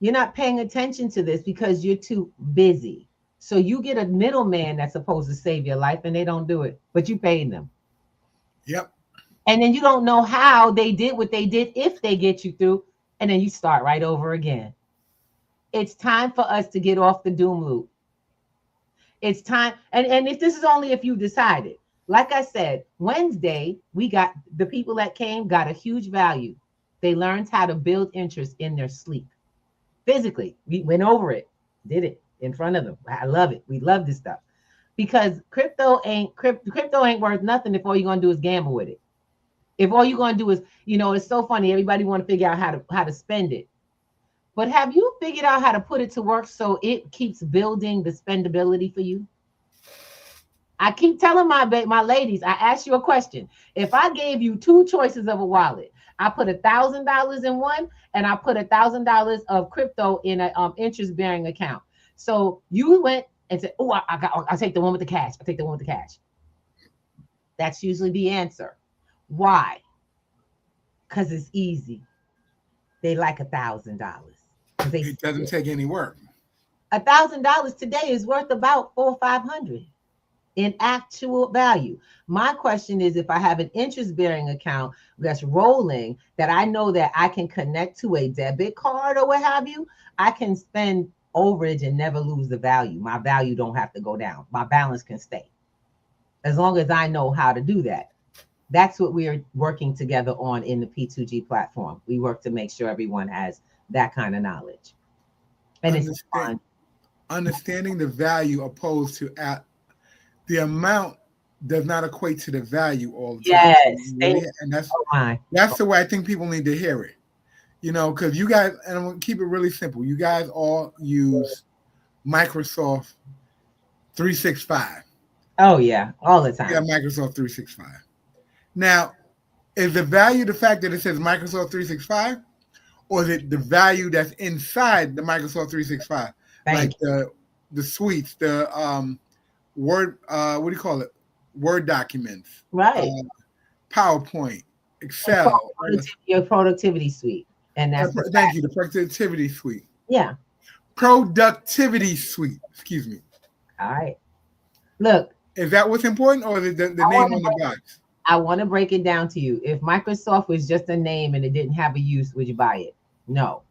You're not paying attention to this because you're too busy. So you get a middleman that's supposed to save your life and they don't do it, but you paid them. Yep. And then you don't know how they did what they did if they get you through, and then you start right over again. It's time for us to get off the doom loop. It's time. And if this is only if you decided, like I said, Wednesday, we got the people that came got a huge value. They learned how to build interest in their sleep. Physically, we went over it, did it in front of them. I love it. We love this stuff. because crypto ain't worth nothing if all you're gonna do is gamble with it. If all you're gonna do is, it's so funny. Everybody want to figure out how to spend it. But have you figured out how to put it to work so it keeps building the spendability for you? I keep telling my ladies, I asked you a question. If I gave you two choices of a wallet, I put $1,000 in one and I put $1,000 of crypto in an interest-bearing account. So you went and said, oh, I'll take the one with the cash. I'll take the one with the cash. That's usually the answer. Why? Because it's easy. They like $1,000. It doesn't take any work. $1,000 today is worth about $400 or $500 in actual value. My question is, if I have an interest-bearing account that's rolling, that I know that I can connect to a debit card or what have you, I can spend overage and never lose the value. My value don't have to go down. My balance can stay. As long as I know how to do that. That's what we're working together on in the P2G platform. We work to make sure everyone has that kind of knowledge. And it's fun. Understanding the value opposed to the amount does not equate to the value all the time. Yes. And that's the way I think people need to hear it. Because you guys, and I'm going to keep it really simple. You guys all use Microsoft 365. Oh, yeah. All the time. Yeah, Microsoft 365. Now, is the value the fact that it says Microsoft 365? Or is it the value that's inside the Microsoft 365? Like the suites, the Word, what do you call it? Word documents. Right. PowerPoint, Excel. Your productivity suite. And that's thank you, the productivity suite. Yeah. Productivity suite. Excuse me. All right. Look. Is that what's important, or is it the name on the box? I want to break it down to you. If Microsoft was just a name and it didn't have a use, would you buy it? No.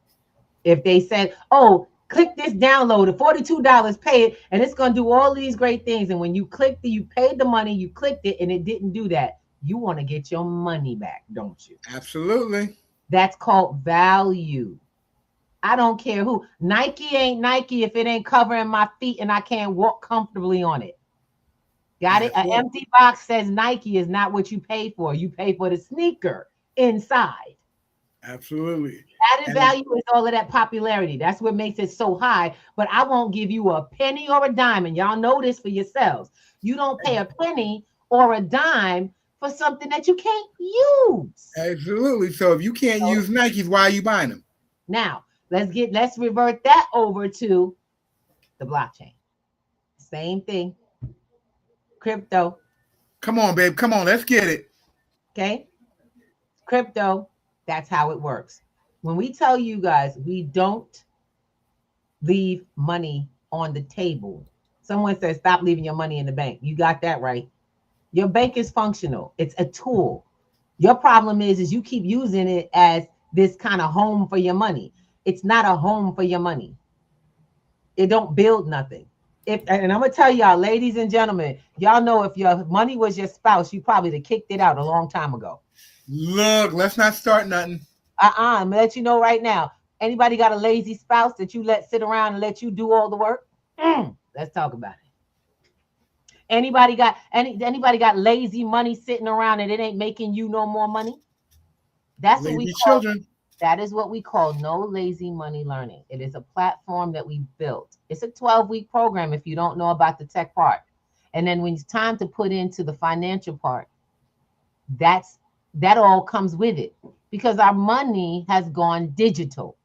If they said, oh, click this download at $42, pay it, and it's going to do all these great things. And when you clicked it, you paid the money, you clicked it, and it didn't do that. You want to get your money back, don't you? Absolutely. That's called value. I don't care who. Nike ain't Nike if it ain't covering my feet and I can't walk comfortably on it. Got it? An empty box says Nike is not what you pay for. You pay for the sneaker inside. Absolutely. Added value is all of that popularity. That's what makes it so high. But I won't give you a penny or a dime. And y'all know this for yourselves. You don't pay a penny or a dime for something that you can't use. Absolutely. So if you can't use Nikes, why are you buying them? Now, let's revert that over to the blockchain. Same thing. Crypto. Come on, babe. Come on. Let's get it. Okay. Crypto. That's how it works. When we tell you guys, we don't leave money on the table. Someone says, stop leaving your money in the bank. You got that right. Your bank is functional. It's a tool. Your problem is you keep using it as this kind of home for your money. It's not a home for your money. It don't build nothing. And I'm going to tell y'all, ladies and gentlemen, y'all know if your money was your spouse, you probably have kicked it out a long time ago. Look, let's not start nothing. I'm going to let you know right now. Anybody got a lazy spouse that you let sit around and let you do all the work? Let's talk about it. Anybody got lazy money sitting around and it ain't making you no more money? That's lazy what we call children. That is what we call no lazy money learning. It is a platform that we built. It's a 12-week program if you don't know about the tech part. And then when it's time to put into the financial part, that all comes with it because our money has gone digital.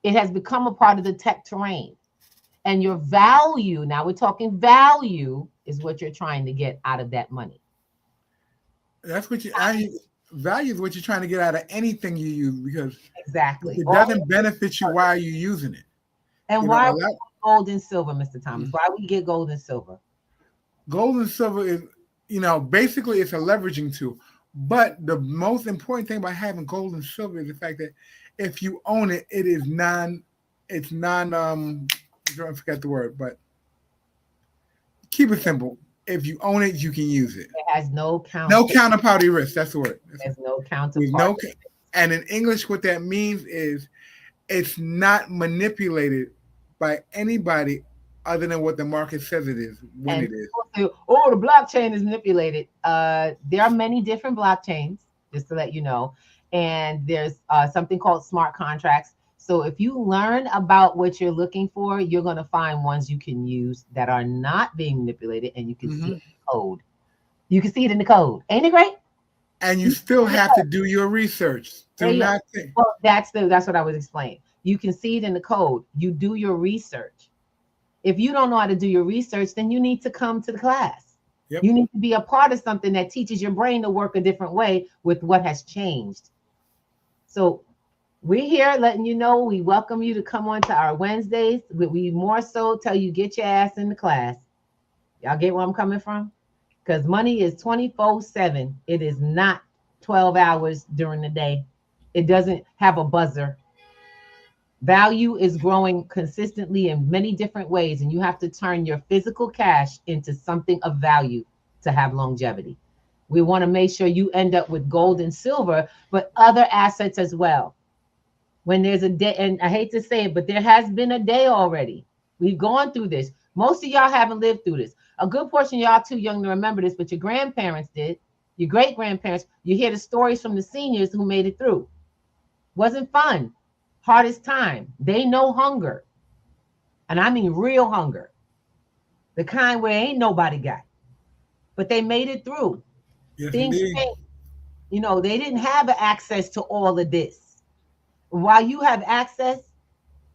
It has become a part of the tech terrain. And your value, now we're talking value, is what you're trying to get out of that money. That's what value is what you're trying to get out of anything you use, because exactly if it doesn't benefit you, why are you using it? And why gold and silver, Mr. Thomas? Why we get gold and silver? Gold and silver is, basically it's a leveraging tool. But the most important thing about having gold and silver is the fact that if you own it, I don't forget the word, but keep it simple. If you own it, you can use it. It has no counterparty risk. That's the word. There's no counterparty risk. And in English, what that means is it's not manipulated by anybody other than what the market says it is when And it is. people say, oh, the blockchain is manipulated. There are many different blockchains, just to let you know. And there's something called smart contracts. So if you learn about what you're looking for, you're going to find ones you can use that are not being manipulated, and you can see it in the code. You can see it in the code. Ain't it great? And you still have to do your research. There Do you go. not think. Well, that's what I was explaining. You can see it in the code. You do your research. If you don't know how to do your research, then you need to come to the class. Yep. You need to be a part of something that teaches your brain to work a different way with what has changed. So we're here letting you know we welcome you to come on to our Wednesdays. We more so tell you get your ass in the class. Y'all get where I'm coming from? Because money is 24/7. It is not 12 hours during the day. It doesn't have a buzzer. Value is growing consistently in many different ways, and you have to turn your physical cash into something of value to have longevity. We want to make sure you end up with gold and silver, but other assets as well. When there's a day, and I hate to say it, but there has been a day already. We've gone through this. Most of y'all haven't lived through this. A good portion of y'all too young to remember this, but your grandparents did, your great grandparents. You hear the stories from the seniors who made it through. Wasn't fun. Hardest time. They know hunger. And I mean real hunger. The kind where ain't nobody got. But they made it through. Yes, Things indeed. changed. You know, they didn't have access to all of this. While you have access,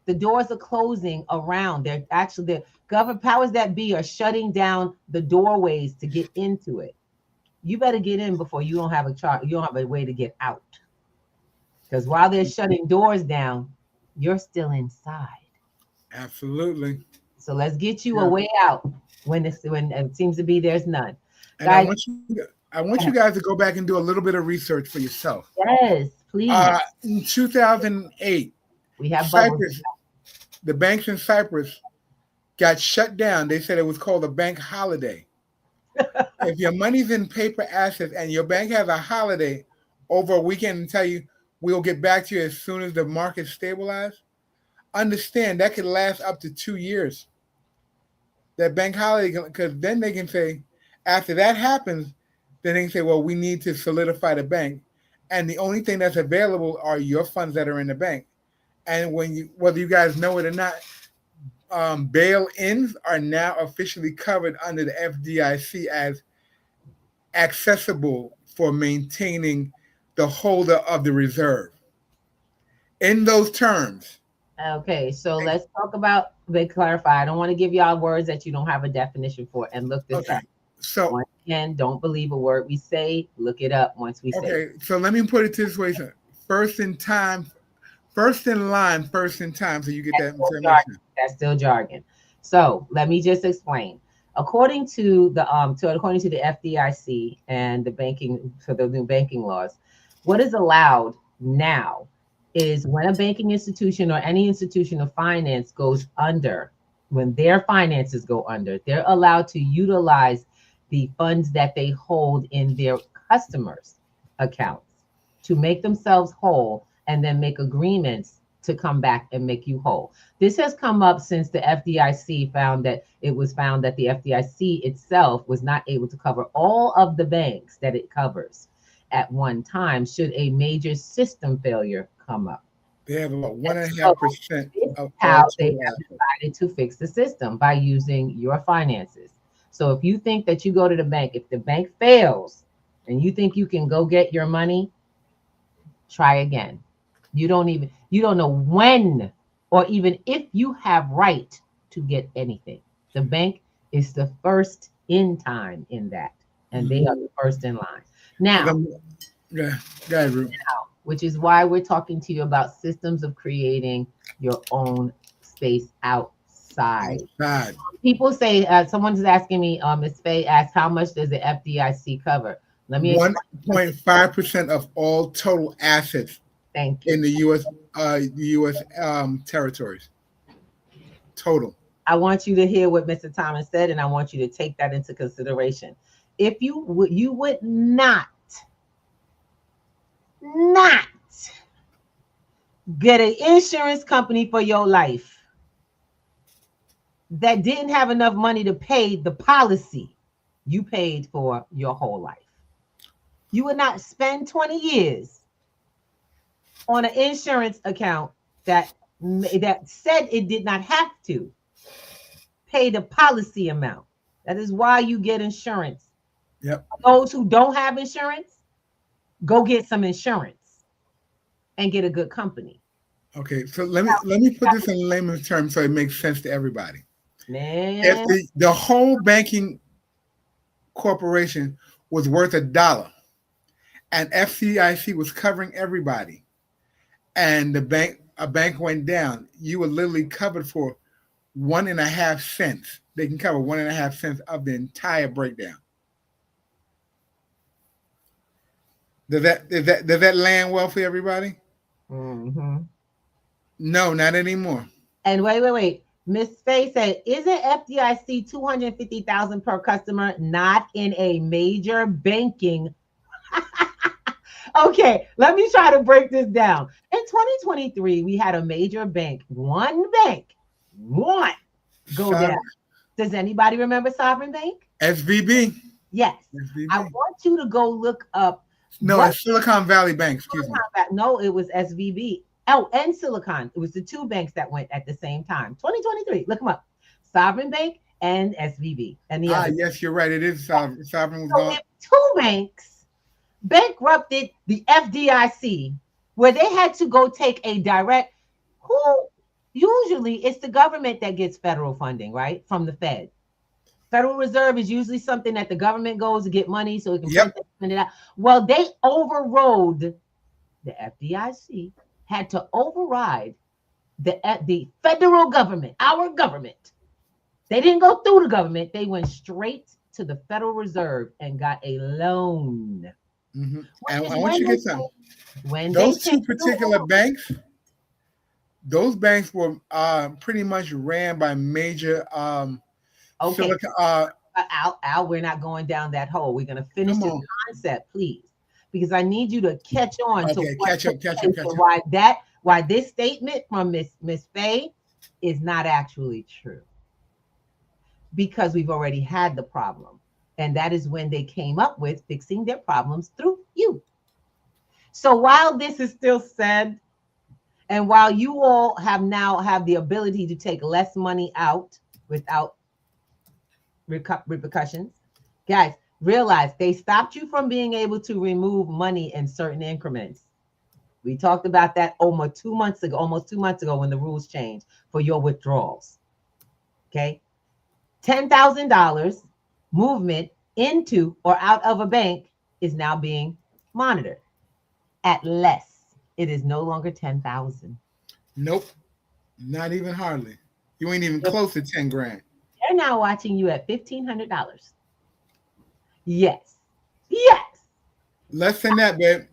the doors are closing around. They're actually, the government powers that be are shutting down the doorways to get into it. You better get in before you don't have you don't have a way to get out. Because while they're shutting doors down, you're still inside. Absolutely. So let's get you a way out when it seems to be there's none. And Guys, I want you guys to go back and do a little bit of research for yourself. yes, please. In 2008, We have Cyprus, the banks in Cyprus got shut down. They said it was called a bank holiday. If your money's in paper assets and your bank has a holiday over a weekend and tell you we'll get back to you as soon as the market stabilizes, understand that could last up to 2 years. That bank holiday, because then they can say, after that happens, then they can say, well, we need to solidify the bank. And the only thing that's available are your funds that are in the bank. And whether you guys know it or not, bail-ins are now officially covered under the FDIC as accessible for maintaining the holder of the reserve. In those terms. Okay, so let's talk about, clarify. I don't want to give y'all words that you don't have a definition for, and look this up. So once again, don't believe a word we say. Look it up once we say. Okay, so let me put it this way: first in time, first in line, first in time. So you get that information. That's still jargon. So let me just explain. According to the FDIC and the banking, so the new banking laws, what is allowed now is when a banking institution or any institution of finance goes under, when their finances go under, they're allowed to utilize the funds that they hold in their customers' accounts to make themselves whole and then make agreements to come back and make you whole. This has come up since the FDIC found that the FDIC itself was not able to cover all of the banks that it covers at one time should a major system failure come up. They have about 1.5% of how they have decided to fix the system by using your finances. So if you think that you go to the bank, if the bank fails and you think you can go get your money, try again. You don't know when or even if you have right to get anything. The bank is the first in time in that, and they are the first in line. Now, which is why we're talking to you about systems of creating your own space outside. People say, someone's asking me, Ms. Faye asked, how much does the FDIC cover? Let me 1.5% of all total assets in the U.S. Territories. Total. I want you to hear what Mr. Thomas said, and I want you to take that into consideration. If you would not get an insurance company for your life that didn't have enough money to pay the policy you paid for your whole life. You would not spend 20 years on an insurance account that said it did not have to pay the policy amount. That is why you get insurance. Yep. Those who don't have insurance, go get some insurance and get a good company. Okay, so let me put this in layman's terms so it makes sense to everybody. Man. If the whole banking corporation was worth $1 and FDIC was covering everybody, and a bank went down, you were literally covered for 1.5 cents. They can cover 1.5 cents of the entire breakdown. Does that land well for everybody? Mm-hmm. No, not anymore. And wait. Miss Faye said, isn't FDIC $250,000 per customer not in a major banking? Okay, let me try to break this down. In 2023, we had a major bank, one go down. Does anybody remember Sovereign Bank? SVB. Yes. SVB. I want you to go look up. No, it's Silicon Valley Bank. Excuse me. No, it was SVB. Oh, and Silicon. It was the two banks that went at the same time. 2023. Look them up. Sovereign Bank and SVB. And the other. Yes, you're right. It is Sovereign. Sovereign was gone. Two banks bankrupted the FDIC, where they had to go take a direct. Usually it's the government that gets federal funding, right? From the Fed. Federal Reserve is usually something that the government goes to get money so it can spend it out. Well, they overrode the FDIC. Had to override the federal government, our government. They didn't go through the government. They went straight to the Federal Reserve and got a loan. Mm-hmm. And I want you to get some. When those two particular banks, those banks were pretty much ran by major Silicon. Al, we're not going down that hole. We're going to finish this concept, please. Because I need you to catch on to catch up. Why this statement from Miss Faye is not actually true. Because we've already had the problem. And that is when they came up with fixing their problems through you. So while this is still said, and while you all have the ability to take less money out without repercussions, guys, realize they stopped you from being able to remove money in certain increments. We talked about that almost 2 months ago when the rules changed for your withdrawals. Okay. $10,000 movement into or out of a bank is now being monitored at less. It is no longer 10,000. Nope. Not even hardly. You ain't even close to 10 grand. They're now watching you at $1,500. Yes. Less than that, babe.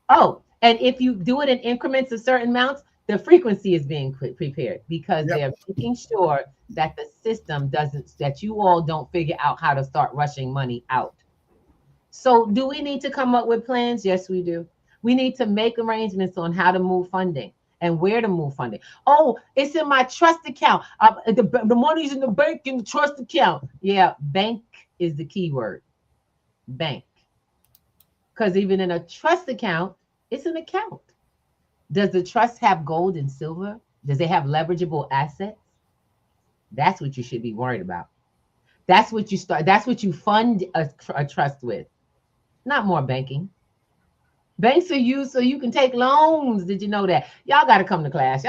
Oh, and if you do it in increments of certain amounts, the frequency is being prepared because they're making sure that the system that you all don't figure out how to start rushing money out. So do we need to come up with plans? Yes, we do. We need to make arrangements on how to move funding and where to move funding. Oh, it's in my trust account. The money's in the bank in the trust account. Yeah, bank is the key word. Bank. Because even in a trust account, it's an account. Does the trust have gold and silver? Does it have leverageable assets? That's what you should be worried about. That's what you fund a trust with. Not more banking. Banks are used so you can take loans. Did you know that? Y'all got to come to class.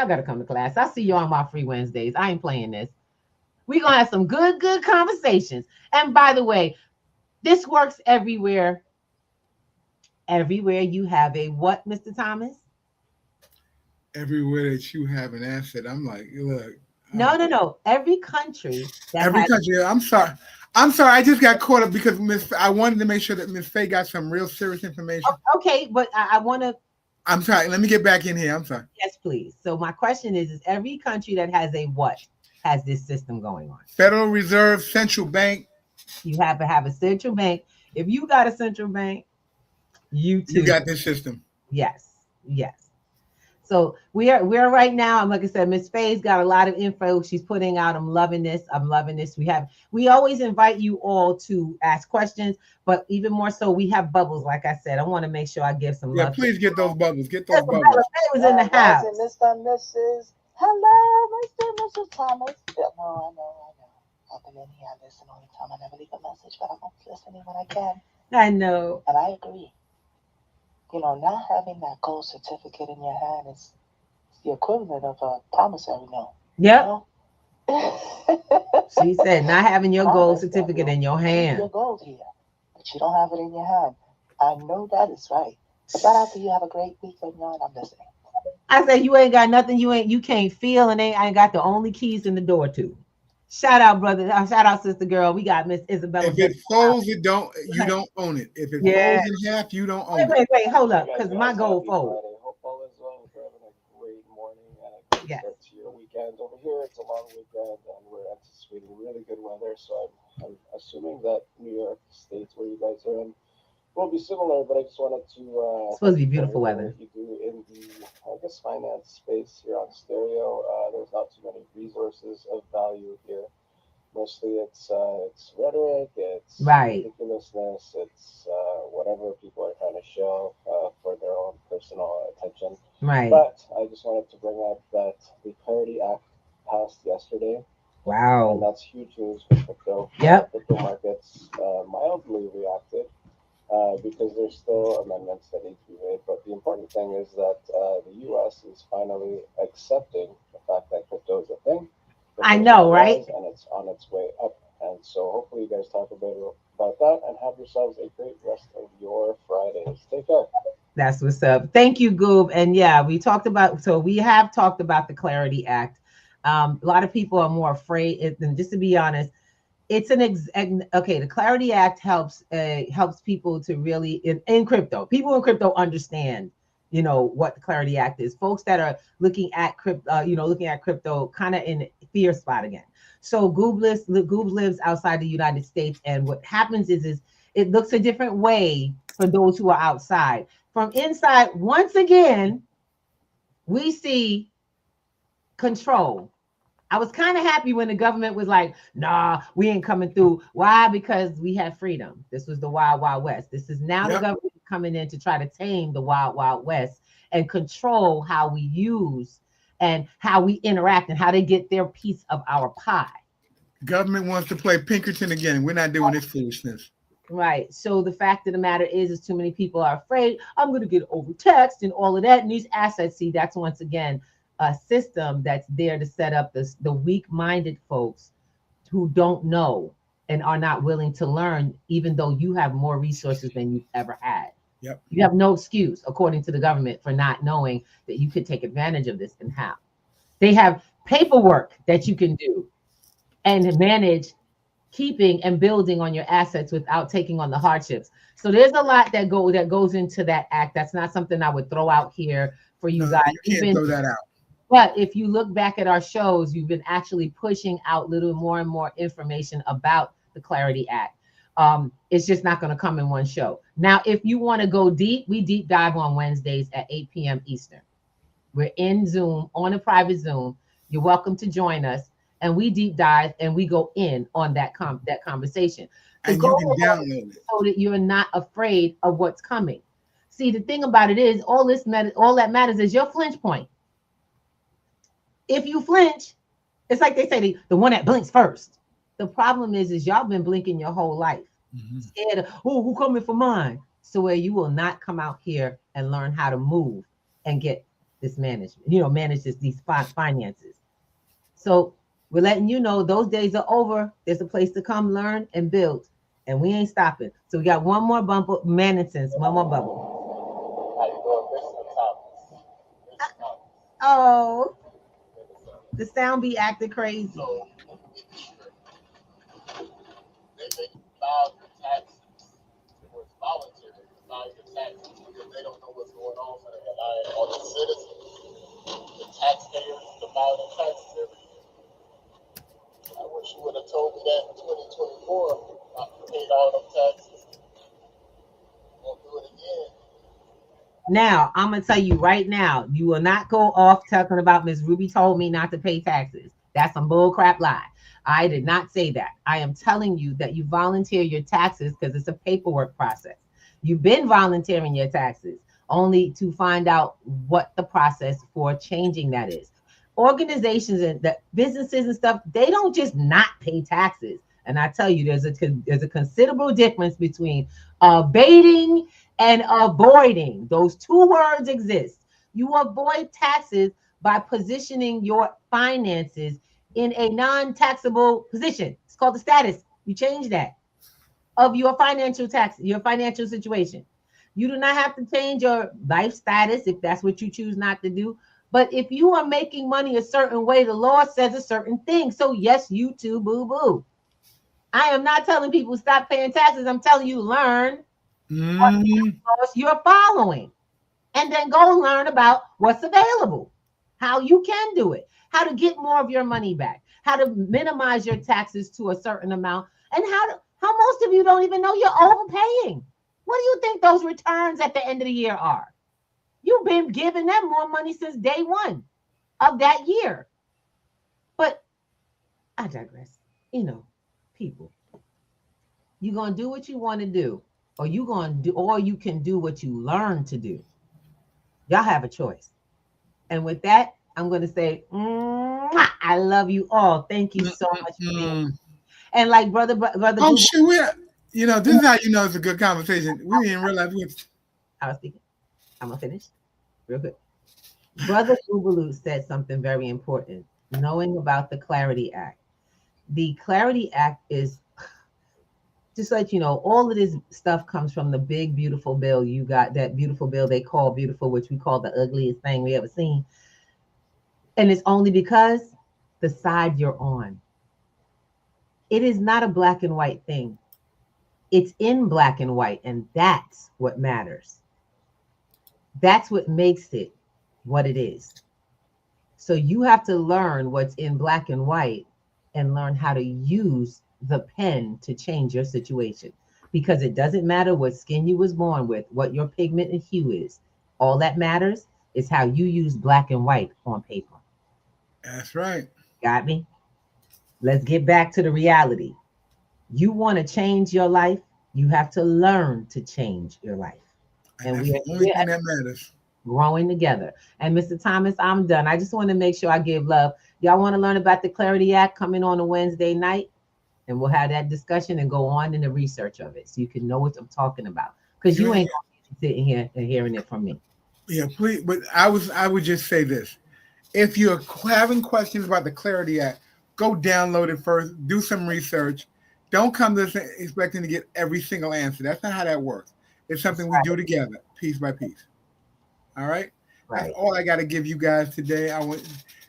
I see you on my free Wednesdays. I ain't playing this. We're going to have some good conversations. And by the way, this works everywhere. Everywhere you have a what, Mr. Thomas? Everywhere that you have an asset. I'm like, look. No. Every country. Country. I'm sorry. I just got caught up because I wanted to make sure that Miss Faye got some real serious information. Okay, but I want to. I'm sorry. Let me get back in here. I'm sorry. Yes, please. So my question is every country that has a what has this system going on? Federal Reserve, central bank. You have to have a central bank. If you got a central bank, you too. You got this system. Yes. So we're right now. And like I said, Miss Faye's got a lot of info she's putting out. I'm loving this. We always invite you all to ask questions, but even more so, we have bubbles. Like I said, I want to make sure I give some love. Please get those bubbles. Get those bubbles. Faye was in the house. Mr. and Mrs. Hello, Mr. and Mrs. Thomas. Yeah, no, I know. I've been in here. I listen all the time. I never leave a message, but I'm listening when I can. I know. And I agree. Not having that gold certificate in your hand is the equivalent of a promissory note. Yep. She said, not having your gold certificate in your hand. Your gold here, but you don't have it in your hand. I know that is right. Shout out to you. Have a great weekend, y'all. I'm listening. I said, you ain't got nothing you can't feel, and I ain't got the only keys in the door to. Shout out, brother. Shout out, sister girl. We got Miss Isabella. If it folds, you don't own it. If it folds in half, you don't own it. Wait, hold up, because my gold folds. Hope all is well. We're having a great morning and a great start to your weekend. Over here, it's a long weekend, and we're anticipating really good weather. So I'm assuming that New York State, where you guys are in, will be similar. But I just wanted to it's supposed to be beautiful weather. You do in the finance space here on Stereo. There's not too many resources of value here. Mostly it's rhetoric, it's ridiculousness, it's whatever people are trying to show for their own personal attention. Right. But I just wanted to bring up that the Clarity Act passed yesterday. Wow. And that's huge news for crypto. Yep. Crypto markets mildly reacted because there's still amendments that need to be made. But the important thing is that the U.S. is finally accepting the fact that crypto is a thing. I know, right? And it's on its way up. And so hopefully you guys talk a bit about that and have yourselves a great rest of your Fridays. Take care. That's what's up. Thank you, Goob. And yeah, we have talked about the Clarity Act. A lot of people are more afraid. And just to be honest, it's the Clarity Act helps people to really in crypto. People in crypto understand, what the Clarity Act is. Folks that are looking at crypto kind of in fear spot again. So Goob lives outside the United States, and what happens is it looks a different way for those who are outside. From inside, once again, we see control. I was kind of happy when the government was like, nah, we ain't coming through. Why? Because we had freedom. This was the Wild Wild West. This is now the government coming in to try to tame the Wild Wild West and control how we use and how we interact and how they get their piece of our pie. Government wants to play Pinkerton again. We're not doing this foolishness. Right. So the fact of the matter is too many people are afraid. I'm going to get overtaxed and all of that. And these assets, see, that's once again a system that's there to set up the weak-minded folks who don't know and are not willing to learn, even though you have more resources than you've ever had. Yep. You have no excuse, according to the government, for not knowing that you could take advantage of this and how. They have paperwork that you can do and manage keeping and building on your assets without taking on the hardships. So there's a lot that goes into that act. That's not something I would throw out here for you guys. You can't throw that out. But if you look back at our shows, you've been actually pushing out little more and more information about the Clarity Act. It's just not going to come in one show. Now, if you want to go deep, we deep dive on Wednesdays at 8 p.m. Eastern. We're in Zoom, on a private Zoom. You're welcome to join us. And we deep dive and we go in on that conversation. And you can download it. So that you're not afraid of what's coming. See, the thing about it is, all that matters is your flinch point. If you flinch, it's like they say, the one that blinks first. The problem is y'all been blinking your whole life. Mm-hmm. Scared of, who coming for mine? So where you will not come out here and learn how to move and get this management, manage these finances. So we're letting you know those days are over. There's a place to come learn and build. And we ain't stopping. So we got one more bubble, one more bubble. Oh. The sound be acting crazy. So, they file your taxes. It's voluntary. File your taxes because they don't know what's going on, so they rely on the citizens, the taxpayers, to file their taxes every year. I wish you would have told me that in 2024. I paid all them taxes. Won't do it again. Now, I'm going to tell you right now, you will not go off talking about Miss Ruby told me not to pay taxes. That's some bull crap lie. I did not say that. I am telling you that you volunteer your taxes because it's a paperwork process. You've been volunteering your taxes only to find out what the process for changing that is. Organizations and the businesses and stuff, they don't just not pay taxes. And I tell you, there's a considerable difference between abating and avoiding. Those two words exist. You avoid taxes by positioning your finances in a non-taxable position. It's called the status. You change that of your financial tax, your financial situation. You do not have to change your life status if that's what you choose not to do. But if you are making money a certain way, the law says a certain thing. So yes, you too, boo-boo. I am not telling people stop paying taxes. I'm telling you learn what laws you're following. And then go learn about what's available, how you can do it, how to get more of your money back, how to minimize your taxes to a certain amount, and how most of you don't even know you're overpaying. What do you think those returns at the end of the year are? You've been giving them more money since day one of that year. But I digress. You know, people, you're going to do what you want to do, or you can do what you learn to do. Y'all have a choice. And with that, I'm going to say, I love you all. Thank you so much for being. And like brother. Oh, sure. This is how you know it's a good conversation. We didn't realize I was speaking. I'm going to finish real quick. Brother Boobaloo said something very important, knowing about the Clarity Act. The Clarity Act is, just to let you know, all of this stuff comes from the big, beautiful bill. You got that beautiful bill they call beautiful, which we call the ugliest thing we ever seen. And it's only because the side you're on. It is not a black and white thing. It's in black and white, and that's what matters. That's what makes it what it is. So you have to learn what's in black and white and learn how to use the pen to change your situation, because it doesn't matter what skin you was born with, what your pigment and hue is. All that matters is how you use black and white on paper. That's right. Got me? Let's get back to the reality. You want to change your life, you have to learn to change your life. And that's the only thing that matters. Growing together. And Mr. Thomas, I'm done. I just want to make sure I give love. Y'all want to learn about the Clarity Act coming on a Wednesday night? And we'll have that discussion and go on in the research of it so you can know what I'm talking about. Because you ain't going to be sitting here and hearing it from me. Yeah, please. But I would just say this. If you're having questions about the Clarity Act, go download it first. Do some research. Don't come to this expecting to get every single answer. That's not how that works. It's something we do together, piece by piece. All right? That's all I got to give you guys today. I want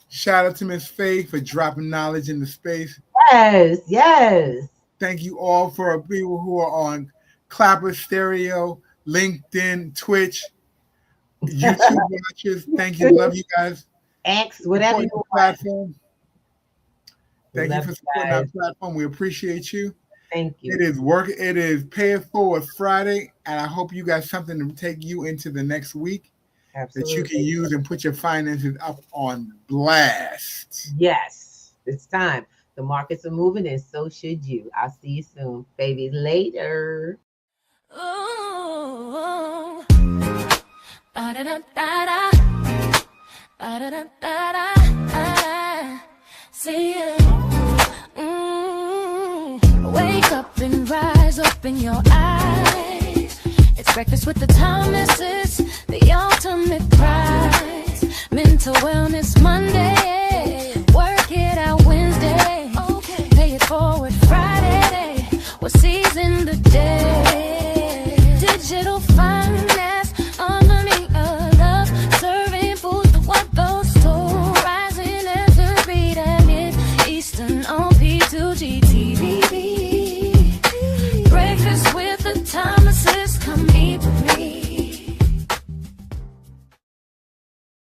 shout out to Miss Faye for dropping knowledge into space. Yes. Thank you all for people who are on Clapper Stereo, LinkedIn, Twitch, YouTube watchers. Thank you. Love you guys. X, whatever you platform. Thank you for supporting our platform. We appreciate you. Thank you. It is work. It is Pay It Forward Friday, and I hope you got something to take you into the next week. Absolutely. That you can use and put your finances up on blast. Yes, it's time. The markets are moving, and so should you. I'll see you soon, baby. Later. Ooh. See you. Wake up and rise, open your eyes. It's breakfast with the Thomases, the ultimate prize. Mental Wellness Monday.